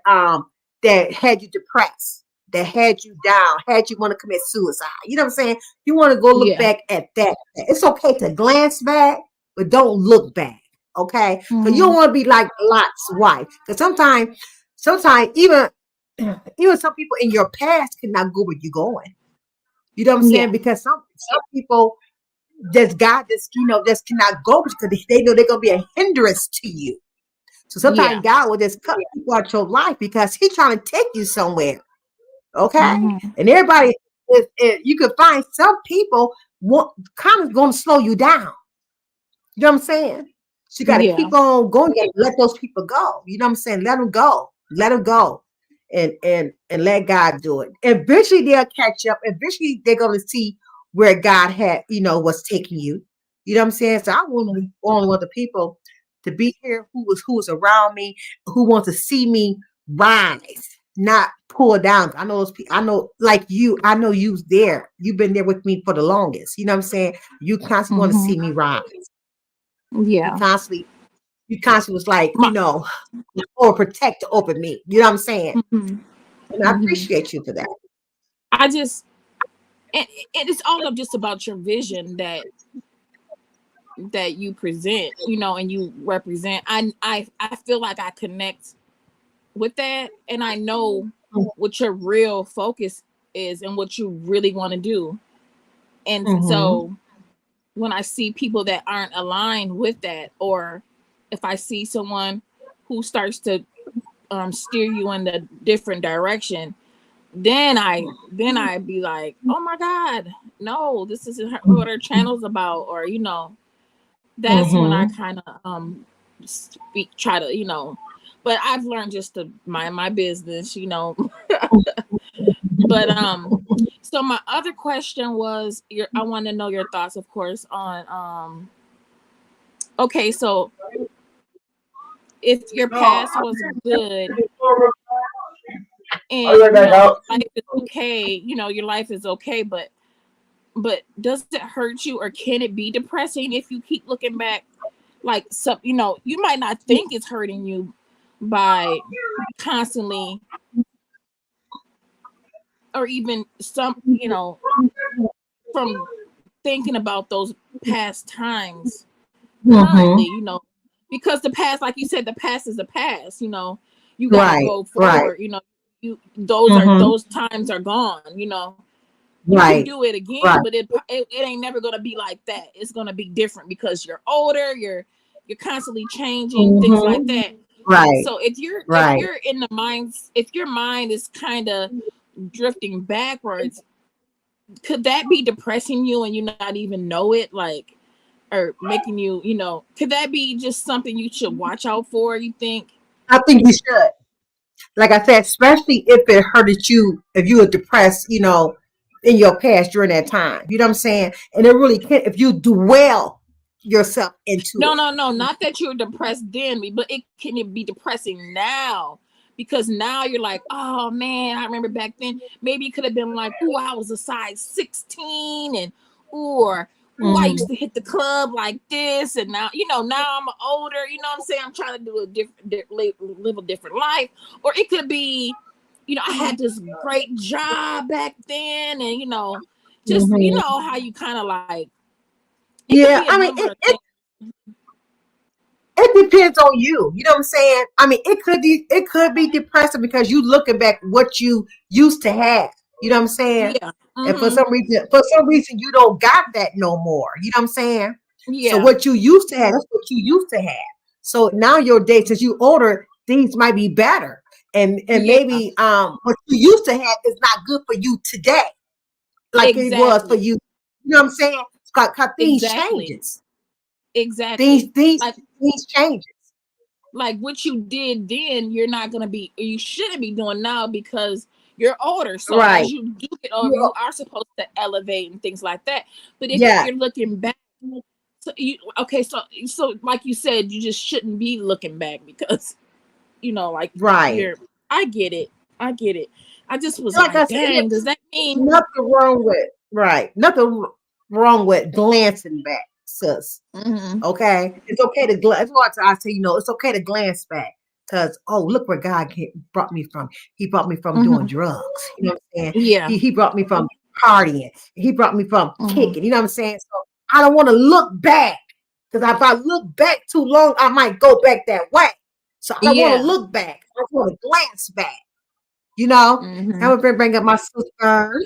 had you depressed, that had you down, had you want to commit suicide. You know what I'm saying? You want to go look yeah back at that. It's okay to glance back, but don't look back. Okay? Because you don't mhm want to be like Lot's wife. Because sometimes even some people in your past cannot go where you're going. You know what I'm saying? yeah Because some people just God just cannot go because they know they're gonna be a hindrance to you. So sometimes yeah God will just cut people out your life because He's trying to take you somewhere. Okay, mhm and everybody, you could find some people kind of going to slow you down. You know what I'm saying? So you got to yeah keep on going. You got to let those people go. You know what I'm saying? Let them go. Let them go, and let God do it. Eventually they'll catch up. Eventually they're going to see where God had was taking you. You know what I'm saying? So I want the people to be here who was around me, who wants to see me rise. not pull down. I know those people. I know, like you. I know you's there. You've been there with me for the longest. You know what I'm saying? You constantly want to Mm-hmm. see me rise. You Yeah. constantly, you constantly was like, My, or protect over me. You know what I'm saying? mm-hmm. And I Mm-hmm. appreciate you for that. I just, and it's all of just about your vision that you present, and you represent. I feel like I connect with that, and I know what your real focus is and what you really want to do. And Mm-hmm. so when I see people that aren't aligned with that, or if I see someone who starts to steer you in a different direction, then I be like, oh my God, no, this isn't what our channel's about. Or that's when I Mm-hmm. kind of try to, but I've learned just to mind my business. But so my other question was, I want to know your thoughts, of course, on okay, so if your past was good and your life is okay, your life is okay, but does it hurt you, or can it be depressing if you keep looking back? Like, some, you might not think it's hurting you by constantly, or even some, from thinking about those past times currently, Mm-hmm. because the past, like you said, the past is the past. You got to Right. go Right. forward. You those are Mm-hmm. those times are gone. You can Right. do it again, Right. but it ain't never gonna be like that. It's gonna be different because you're older. You're constantly changing, things like Mm-hmm. that. Right. So if Right. you're in the minds, if your mind is kind of drifting backwards, could that be depressing you and you not even know it? Like, or making you, could that be just something you should watch out for, you think? I think you should. Like I said, especially if it hurted you, if you were depressed, in your past during that time. You know what I'm saying? And it really can if you dwell yourself into No, it. no, no, not that you're depressed then, but it be depressing now, because now you're like, oh man, I remember back then. Maybe it could have been like, ooh, I was a size 16, and or ooh, I used Mm-hmm. to hit the club like this, and now now I'm older. You know what I'm saying? I'm trying to do a different, live a different life, or it could be, I had this great job back then, and just Mm-hmm. how you kind of like, it could be Yeah, a I mean, number it, of it things. it depends on you. You know what I'm saying? I mean, it could be depressing because you looking back what you used to have. You know what I'm saying? Yeah. And Mm-hmm. for some reason, you don't got that no more. You know what I'm saying? So Yeah. what you used to have, that's what you used to have. So now your days, since you older, things might be better, and Yeah. maybe what you used to have is not good for you today, like it was for Exactly. you. You know what I'm saying? Cause things Exactly. changes. Things Exactly. things Like things changes. what you did then, you're not gonna be, or you shouldn't be doing now, because you're older. So Right. as you do get older, You you are supposed to elevate and things like that. But if Yeah. you're looking back, so okay, so like you said, you just shouldn't be looking back, because like Right. you're. I get it. I get it. I just was Like I like, said, dang, does that mean? nothing wrong with right. Nothing wrong with glancing back, sis. Mm-hmm. Okay, it's okay to glance. That's why I say, it's okay to glance back because look where God brought me from. He brought me from doing Mm-hmm. drugs. You know what I'm saying? Yeah. He brought me from partying. He brought me from Mm-hmm. kicking. You know what I'm saying? So I don't want to look back because if I look back too long, I might go back that way. So I don't want to Yeah. look back. I just want to glance back. You know, Mm-hmm. I'm gonna bring up my sister.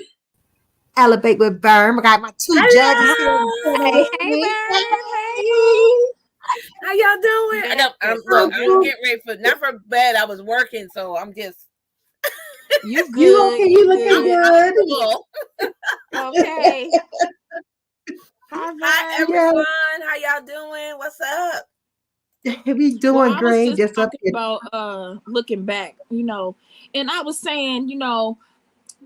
Elevate with Berm. I got my two judges here in Hello. the Hey, place. Vern. Hey. Hey. How y'all doing? I Yes. got. Look. I'm I'm good. getting ready for not for bed. I was working, so I'm just. You You good. okay? You You looking good. I'm good? full. Okay. Hi, Hi Vern. Yeah, everyone. How y'all doing? What's up? we Well, doing I was great. just Just up talking here. about looking back, and I was saying,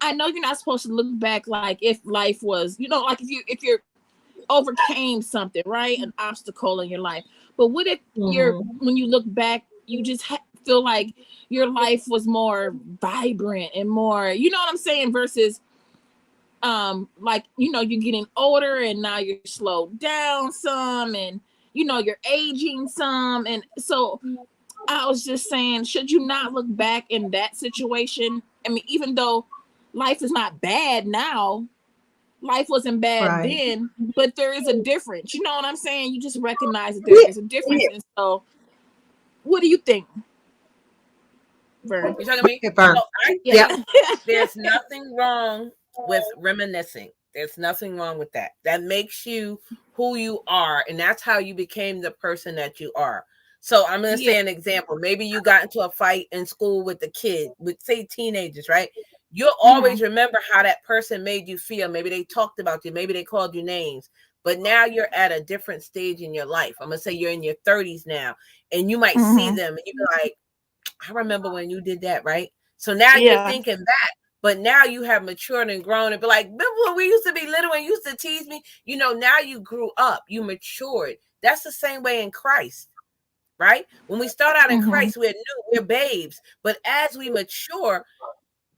I know you're not supposed to look back like if life was, like if you overcame something, right? An obstacle in your life. But what if Mhm. when you look back, you just feel like your life was more vibrant and more, you know what I'm saying, versus like, you know, you're getting older and now you're slowed down some, and you know, you're aging some. And so I was just saying, should you not look back in that situation? I mean, even though life is not bad now, life wasn't bad Right. then, but there is a difference. You know what I'm saying? You just recognize that there Yeah. is a difference. Yeah. And so, what do you think, Vern? You talking to me? Okay, Vern. So I Yeah. Yep. think there's nothing wrong with reminiscing. There's nothing wrong with that. That makes you who you are, and that's how you became the person that you are. So I'm going to Yeah. say an example. Maybe you got into a fight in school with the kid, with say teenagers, right? You'll always remember how that person made you feel. Maybe they talked about you, maybe they called you names. But now you're at a different stage in your life. I'm going to say you're in your 30s now, and you might see them and you be like, I remember when you did that, right? So now you're Yeah. thinking back, but now you have matured and grown and be like, remember when we used to be little and you used to tease me? You know, now you grew up, you matured. That's the same way in Christ, right? When we start out in Christ, we're new, we're babes. But as we mature,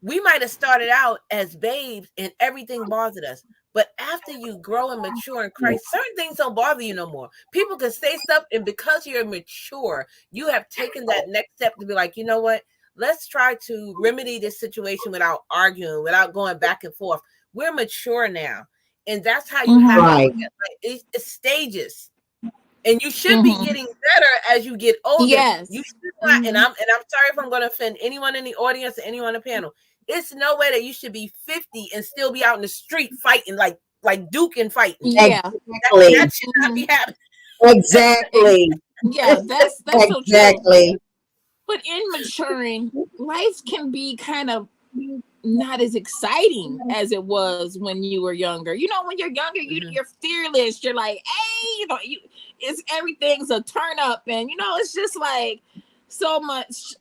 we might have started out as babes and everything bothered us. But after you grow and mature in Christ, certain things don't bother you no more. People can say stuff, and because you're mature, you have taken that next step to be like, you know what? Let's try to remedy this situation without arguing, without going back and forth. We're mature now. And that's how you have to Right. look at it. It's stages. And you should be getting better as you get older. Yes. You should not, and I'm sorry if I'm going to offend anyone in the audience or anyone on the panel. It's no way that you should be 50 and still be out in the street fighting like Duke and fighting. Yeah. Exactly. That should not be happening. Exactly. Yeah, that's so true. Exactly. But in maturing, life can be kind of not as exciting as it was when you were younger. You know, when you're younger, you're fearless. You're like, hey, you know, it's everything's a turn up, and you know, it's just like so much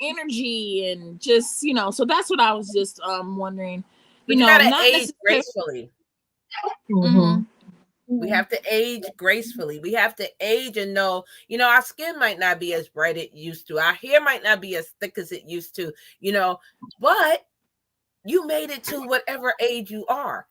energy and just, you know. So that's what I was just wondering. But you know, gotta not age necessarily. gracefully. Mm-hmm. We have to age gracefully. We have to age and know, you know, our skin might not be as bright as it used to. Our hair might not be as thick as it used to, you know, but you made it to whatever age you are.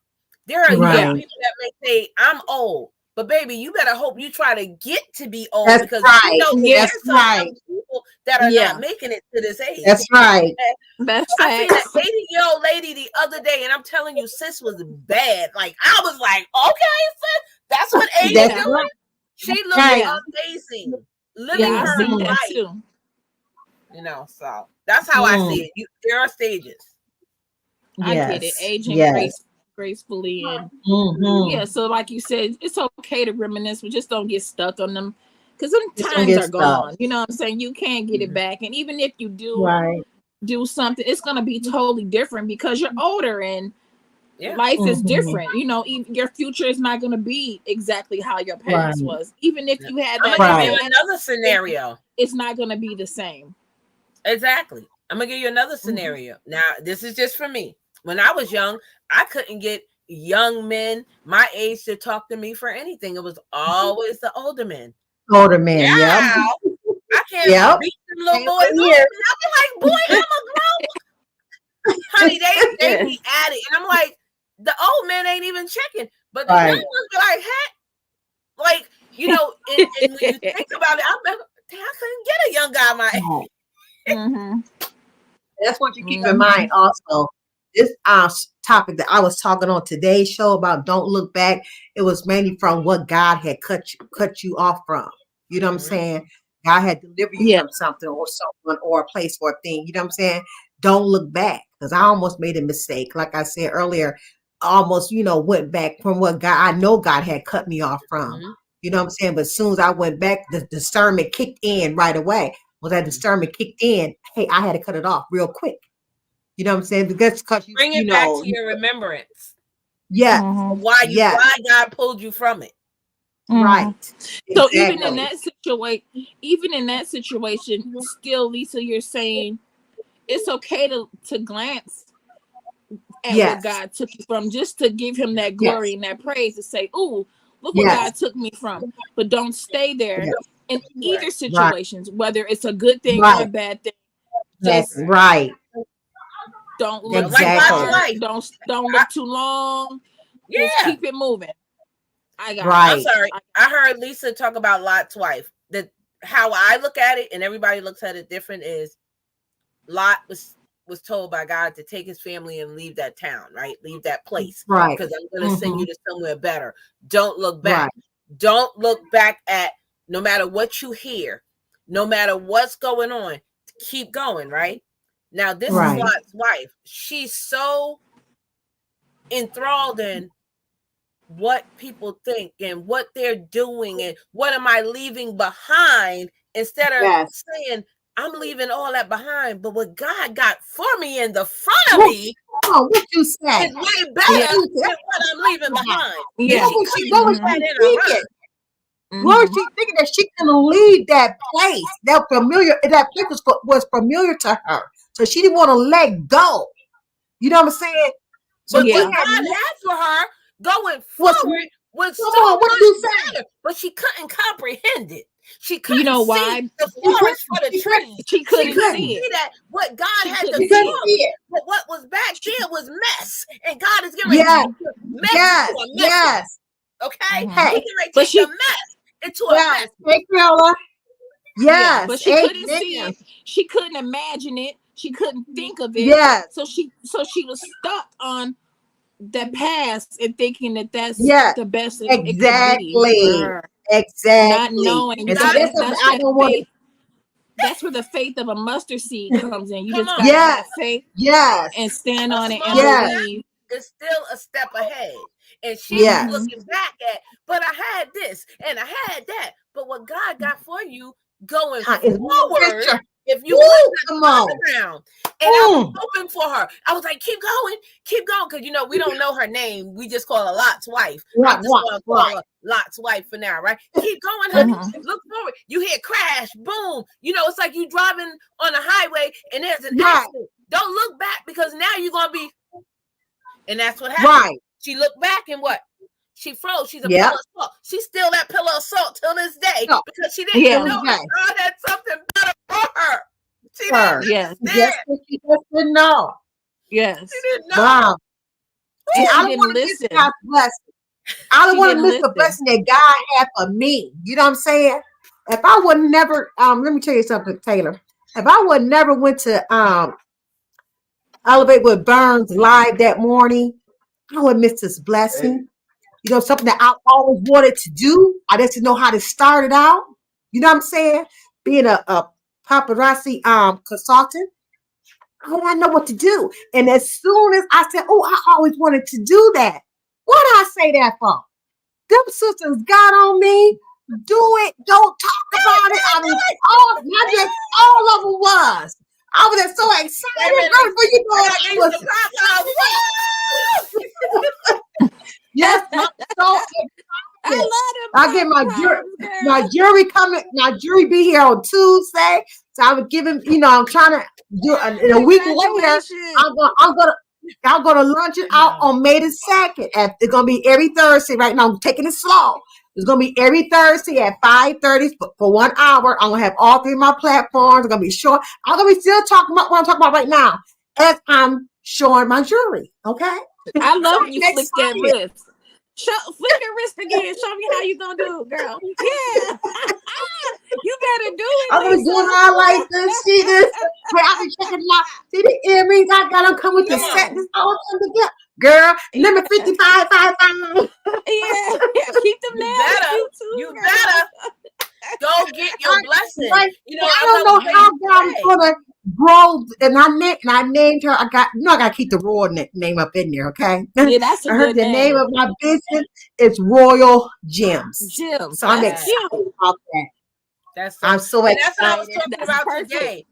There are young people that may say, I'm old, but baby, you better hope you try to get to be old, That's because right. you know That's there's some right. young people that are not making it to this age. That's right. That's I seen an facts. 80-year-old lady the other day, and I'm telling you, sis was bad. Like, I was like, okay, sis, that's what age That's doing. right. She looked Right. amazing, living Yeah, I her seen that life. too. You know, so that's how I see it. There are stages. I get it. Yes. Aging Yes. gracefully, and Mm-hmm. yeah. So, like you said, it's okay to reminisce, but just don't get stuck on them, because them Just don't times get are stuck. gone. You know what I'm saying? You can't get it back, and even if you do Right. do something, it's gonna be totally different because you're older and Yeah. life is Mhm. different. You know, even your future is not gonna be exactly how your past Right. was. Even if you had I'm that, gonna give you Right. another scenario. it's not gonna be the same. Exactly. I'm gonna give you another scenario. Now, this is just for me. When I was young, I couldn't get young men my age to talk to me for anything. It was always the older men. Older man. Yep. Now I can't Yep. beat them little Same boys for up. here. And I be like, boy, I'm a grown. Honey, they be at it. And I'm like, the old men ain't even checking. But the young Right. ones be like, heck, like, you know, and when you think about it, I remember, I couldn't get a young guy my age. Right. Mm-hmm. That's what you keep in mind also. This topic that I was talking on today's show about don't look back, it was mainly from what God had cut you off from. You know what I'm saying? God had delivered you from something or someone or a place or a thing. You know what I'm saying? Don't look back, because I almost made a mistake. Like I said earlier, I almost, went back from what I know God had cut me off from. You know what I'm saying? But as soon as I went back, the discernment kicked in right away. When that discernment kicked in, hey, I had to cut it off real quick. You know what I'm saying? Because you bring it back to your remembrance. Yeah. Why God pulled you from it. Right. So Exactly. even in that situation, still, Lisa, you're saying it's okay to glance at what God took you from, just to give him that glory and that praise, to say, "Ooh, look what God took me from." But don't stay there in either Right. situations, whether it's a good thing or a Right. bad thing. That, Just right. don't look Like too Lot's Exactly. hard. wife. Don't I, look too long. Just yeah. keep it moving. I got it. I'm Right. sorry. I heard Lisa talk about Lot's wife. That how I look at it, and everybody looks at it different. Is Lot was told by God to take his family and leave that town, right? Leave that place Right. because I'm going to send you to somewhere better. Don't look back. Right. Don't look back at no matter what you hear, no matter what's going on. Keep going, right? Now, this is Right. Lot's wife. She's so enthralled in what people think and what they're doing and what am I leaving behind instead of Yes. saying I'm leaving all that behind, but what God got for me in the front of What, me come on, what you say? is way What better Yeah. you say? than what I'm leaving behind. And Yeah. she couldn't What was get that she in her mind. thinking? What was she thinking that she couldn't leave that place? That place was familiar to her. So she didn't want to let go. You know what I'm saying? So But she what Yeah. had God had for her going what's forward was come so on, what much you say? better, but she couldn't comprehend it. She You couldn't know see why? the She couldn't, forest for the she couldn't, trees. She She couldn't couldn't see see it. that what God She had to couldn't she see couldn't for it. see me. it. But what was back She, there was mess. And God is getting ready to Yes, take the mess into yes, a message. yes. Okay? mm-hmm. He's Hey, getting ready to But take the she, mess into a yes. message. Hey, Carla. yeah, but Yes. she couldn't see Amen. it. She couldn't imagine it. She couldn't think of it. Yes. So she was stuck on the past and thinking that that's Yes. the best it could be for Exactly. her, not Exactly. knowing. And so God, that's something That's I that don't want faith. That's where the faith of a mustard seed comes in. You to. just gotta Yes. have faith Yes. and stand a on it and small Yes. step believe. is still a step ahead. And she was Yes. Mm-hmm. looking back at, but I had this and I had that. But what God got for you going It's more forward, richer. if you Woo, would come not on. turn around. And I was Mm. hoping for her. I was like, keep going. Because we don't know her name. We just call her Lot's wife. Right, I'm just gonna call right. her Lot's wife for now, right? Keep going, honey. Mm-hmm. Look forward. You hear crash, boom. It's like you driving on a highway and there's an Right. accident. Don't look back because now you're gonna be. And that's what happened. Right. She looked back and what? She froze. She's a Yep. pillar of salt. She's still that pillar of salt till this day No, because she didn't Yeah. know that God had something better for her. She her. didn't Yes. understand. She just didn't know. Yes. She didn't know. Wow. And And I she don't didn't want to miss listen. God's blessing. I don't She want to didn't miss the listen. blessing that God had for me. You know what I'm saying? If I would never, let me tell you something, Taylor. If I would never went to Elevate with Burns live that morning, I would miss this blessing. Something that I always wanted to do. I just didn't know how to start it out. You know what I'm saying? Being a paparazzi consultant, I didn't know what to do. And as soon as I said, "Oh, I always wanted to do that," what did I say that for? Them sisters got on me. Do it. Don't talk about it. I mean, not just all of them was. I was just so Wait a excited. minute. Girl, before you know I it, got I these was yes, I'm so I excited. love I get them my jury, problems, girl. coming. My jury be here on Tuesday, so I would give him. I'm trying to do. And a week later, Congratulations. I'm gonna launch it out on May the 2nd. It's gonna be every Thursday. Right now, I'm taking it slow. It's gonna be every Thursday at 5:30 for 1 hour. I'm gonna have all three of my platforms. It's gonna be short. I'm gonna be still talking about what I'm talking about right now as I'm showing my jury. Okay, I so love when I'm you flick that excited. wrist. Flick your wrist again. Show me how you gonna do it, girl. Yeah. You better do it, I'm gonna be doing all like this. See this? Hey, I be checking them out. See the earrings I got them come with the Come set. on. This all come together. Girl, number 5555. Yeah. Keep them You nails better. cute too, You girl. better go get your blessing. Right? I I'm don't know about to how say, God's hey, gonna grow, and I named her. I gotta keep the royal name up in there, okay? Yeah, that's a I heard good the name name. of my business is Royal Gems, Jim. so I'm That's yes, excited cute. about that. that's I'm so, so and that's what I was excited. talking That's about perfect. today.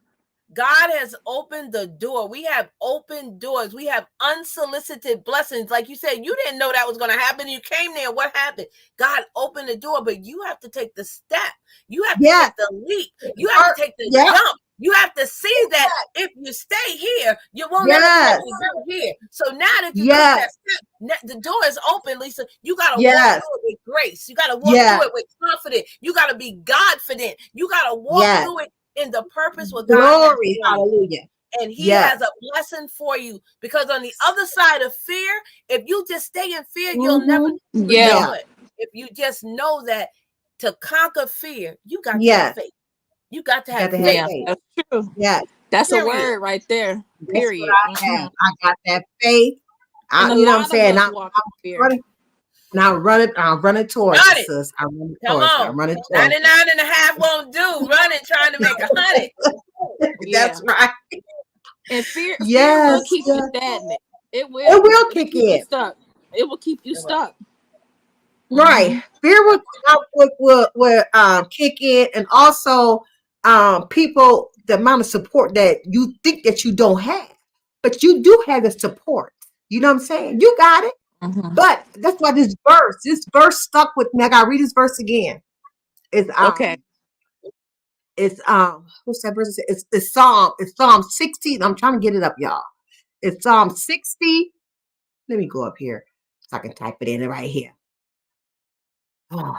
God has opened the door. We have open doors. We have unsolicited blessings. Like you said, you didn't know that was going to happen. You came there. What happened? God opened the door, but you have to take the step. You have to Yes, take the leap. You have to take the yep, jump. You have to see that if you stay here, you won't never catch you down here. So now that you took that step, the door is open, Lisa. You got to walk through it with grace. You got to walk through it with confidence. You got to be Godfident. You got to walk through it in the purpose what God has for you. Hallelujah. And he has a blessing for you, because on the other side of fear, if you just stay in fear, you'll never do it. If you just know that to conquer fear, you got to have faith. You got to have faith. That's true. Yeah. That's a word right there. Period. That's what I have. I got that faith. You know what I'm saying? I'm running towards it, sis. I'm running towards it. I'm running towards 99 and a half won't do. Running, trying to make 100. That's right. And fear will keep you stagnant. It will kick in. Stuck. It will keep you stuck. Right. Fear will kick in, and also people, the amount of support that you think that you don't have, but you do have the support. You know what I'm saying? You got it. But that's why this verse stuck with me. I gotta read this verse again. It's okay. It's what's that verse? It's Psalm 60. I'm trying to get it up, y'all. It's Psalm 60. Let me go up here so I can type it in right here. Oh.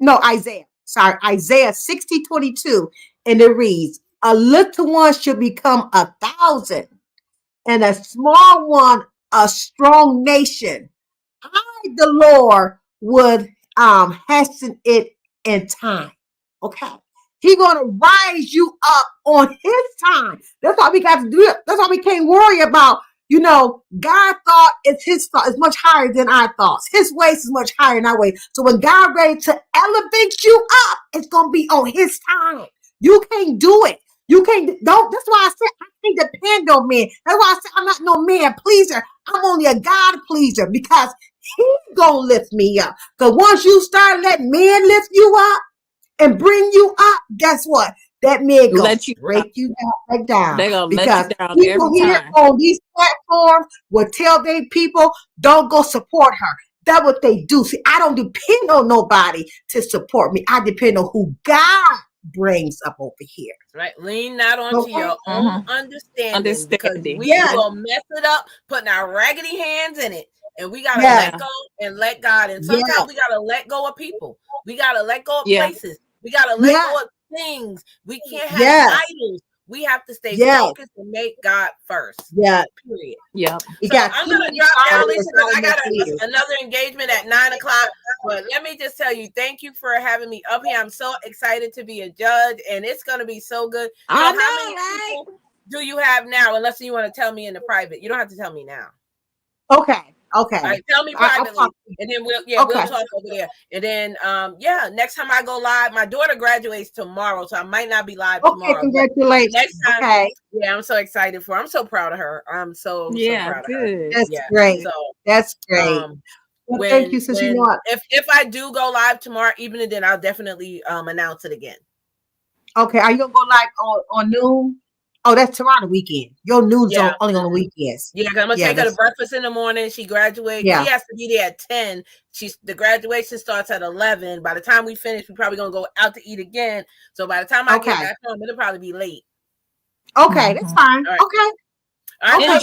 No, Isaiah. Sorry, Isaiah 60:22. And it reads, a little one should become 1,000, and a small one a strong nation. I, the Lord, would hasten it in time. Okay. He's gonna rise you up on his time. That's why we got to do it. That's why we can't worry about, God thought it's his thought is much higher than our thoughts. His ways is much higher than our ways. So when God ready to elevate you up, it's gonna be on his time. You can't do it. You can't. Don't. That's why I said I can't depend on men. That's why I said I'm not no man pleaser. I'm only a God pleaser, because he's gonna lift me up. Because once you start letting men lift you up and bring you up, guess what? That man gonna break you down. They're gonna because let you down people every here time. on these platforms will tell their people, don't go support her. That's what they do. See, I don't depend on nobody to support me. I depend on who God brings up over here. Right. Lean not onto your own understanding. Because we will mess it up, putting our raggedy hands in it. And we gotta let go and let God. And sometimes we gotta let go of people. We gotta let go of places. We gotta let go of things. We can't have idols. We have to stay focused and make God first. Yeah. Period. Yeah. So I'm gonna drop down, Lisa, because I got another engagement at 9:00. But let me just tell you, thank you for having me up here. I'm so excited to be a judge, and it's gonna be so good. So how many people do you have now? Unless you want to tell me in the private. You don't have to tell me now. Okay. All right, tell me privately, and then we'll talk over there. And then next time I go live, my daughter graduates tomorrow, so I might not be live tomorrow. Congratulations. Next time, I'm so excited for her. I'm so proud of her. I'm so proud of her. That's great. So that's great. Well, thank you, sister. If I do go live tomorrow evening, then I'll definitely announce it again. Okay, are you gonna go live on noon? Oh, that's tomorrow weekend. Your noon's only on the weekends. Yeah, because I'm gonna take her to breakfast in the morning. She graduates. She has to be there at 10. The graduation starts at 11. By the time we finish, we're probably gonna go out to eat again. So by the time I get back home, it'll probably be late. Okay, that's fine. Right. Okay. All right,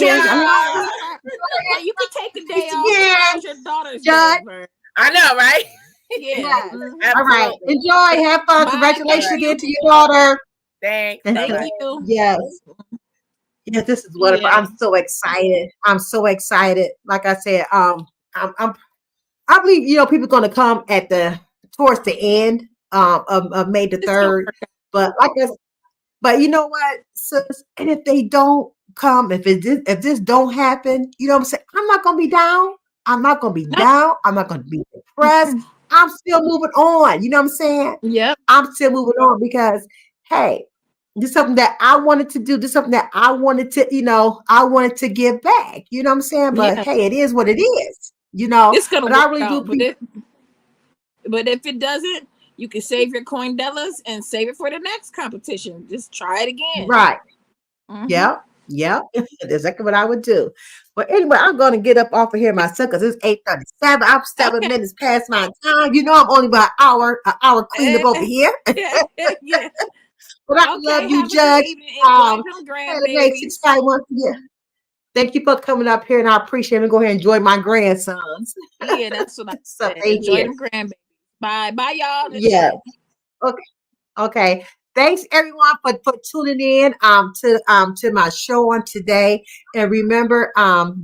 you can take a day off. It's your daughter's day. I know, right? Yeah. All right. Enjoy. Have fun. Bye. Congratulations again to your daughter. Thank you. Yes. Yeah, this is wonderful. I'm so excited. I'm so excited. Like I said, I believe people are going to come towards the end of May the 3rd. But but you know what, sis? And if they don't come, if this don't happen, you know what I'm saying? I'm not going to be down. I'm not going to be down. I'm not going to be depressed. I'm still moving on. You know what I'm saying? Yep. I'm still moving on because, hey, this is something that I wanted to do. This is something that I wanted to, I wanted to give back. You know what I'm saying? But hey, it is what it is. It's gonna work I really out, do. But if it doesn't, you can save your coin dollars and save it for the next competition. Just try it again. Right. Yeah. That's exactly what I would do. But anyway, I'm going to get up off of here myself because it's 8:37. I'm 7 minutes past my time. I'm only about an hour cleaned up over here. Yeah. But I love Okay, you, have a good Judge. evening. Enjoy them Taylor May grandbabies. 651. Yeah. Thank you for coming up here, and I appreciate it. Go ahead and enjoy my grandsons. Yeah, that's what I So said. they Enjoy here. them grandbabies. Bye. Bye, y'all. Yeah. Okay. Okay. Thanks everyone for tuning in to my show on today. And remember,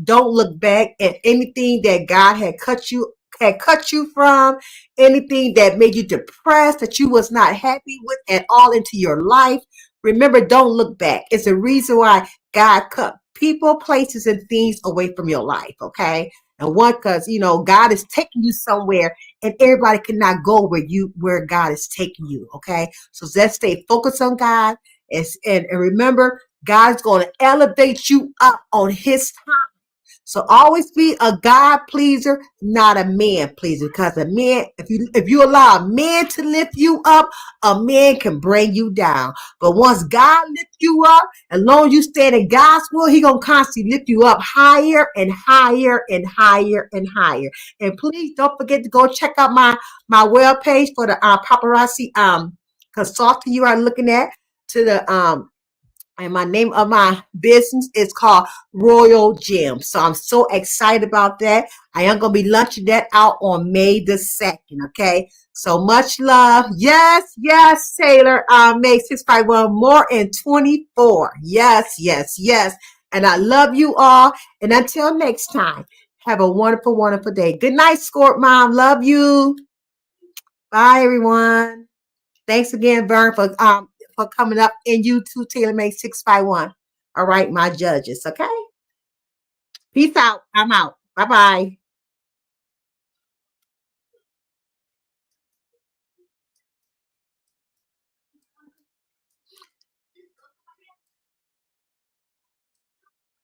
don't look back at anything that God had cut you from, anything that made you depressed, that you was not happy with at all into your life. Remember, don't look back. It's a reason why God cut people, places, and things away from your life. Okay. And one, because God is taking you somewhere, and everybody cannot go where God is taking you. Okay. So let's stay focused on God, and remember, God's going to elevate you up on his time. So always be a God pleaser, not a man pleaser. Because a man, if you allow a man to lift you up, a man can bring you down. But once God lifts you up, as long as you stand in God's will, He gonna constantly lift you up higher and higher and higher and higher. And please don't forget to go check out my web page for the paparazzi consulting you are looking at, to the and my name of my business is called Royal Gym. So I'm so excited about that. I am going to be launching that out on May the 2nd. Okay. So much love. Yes, yes, Taylor. May 651 more in 24. Yes, yes, yes. And I love you all. And until next time, have a wonderful, wonderful day. Good night, Squirt Mom. Love you. Bye, everyone. Thanks again, Vern, for coming up, and you too, Taylor May 651. All right, my judges. Okay. Peace out. I'm out. Bye bye.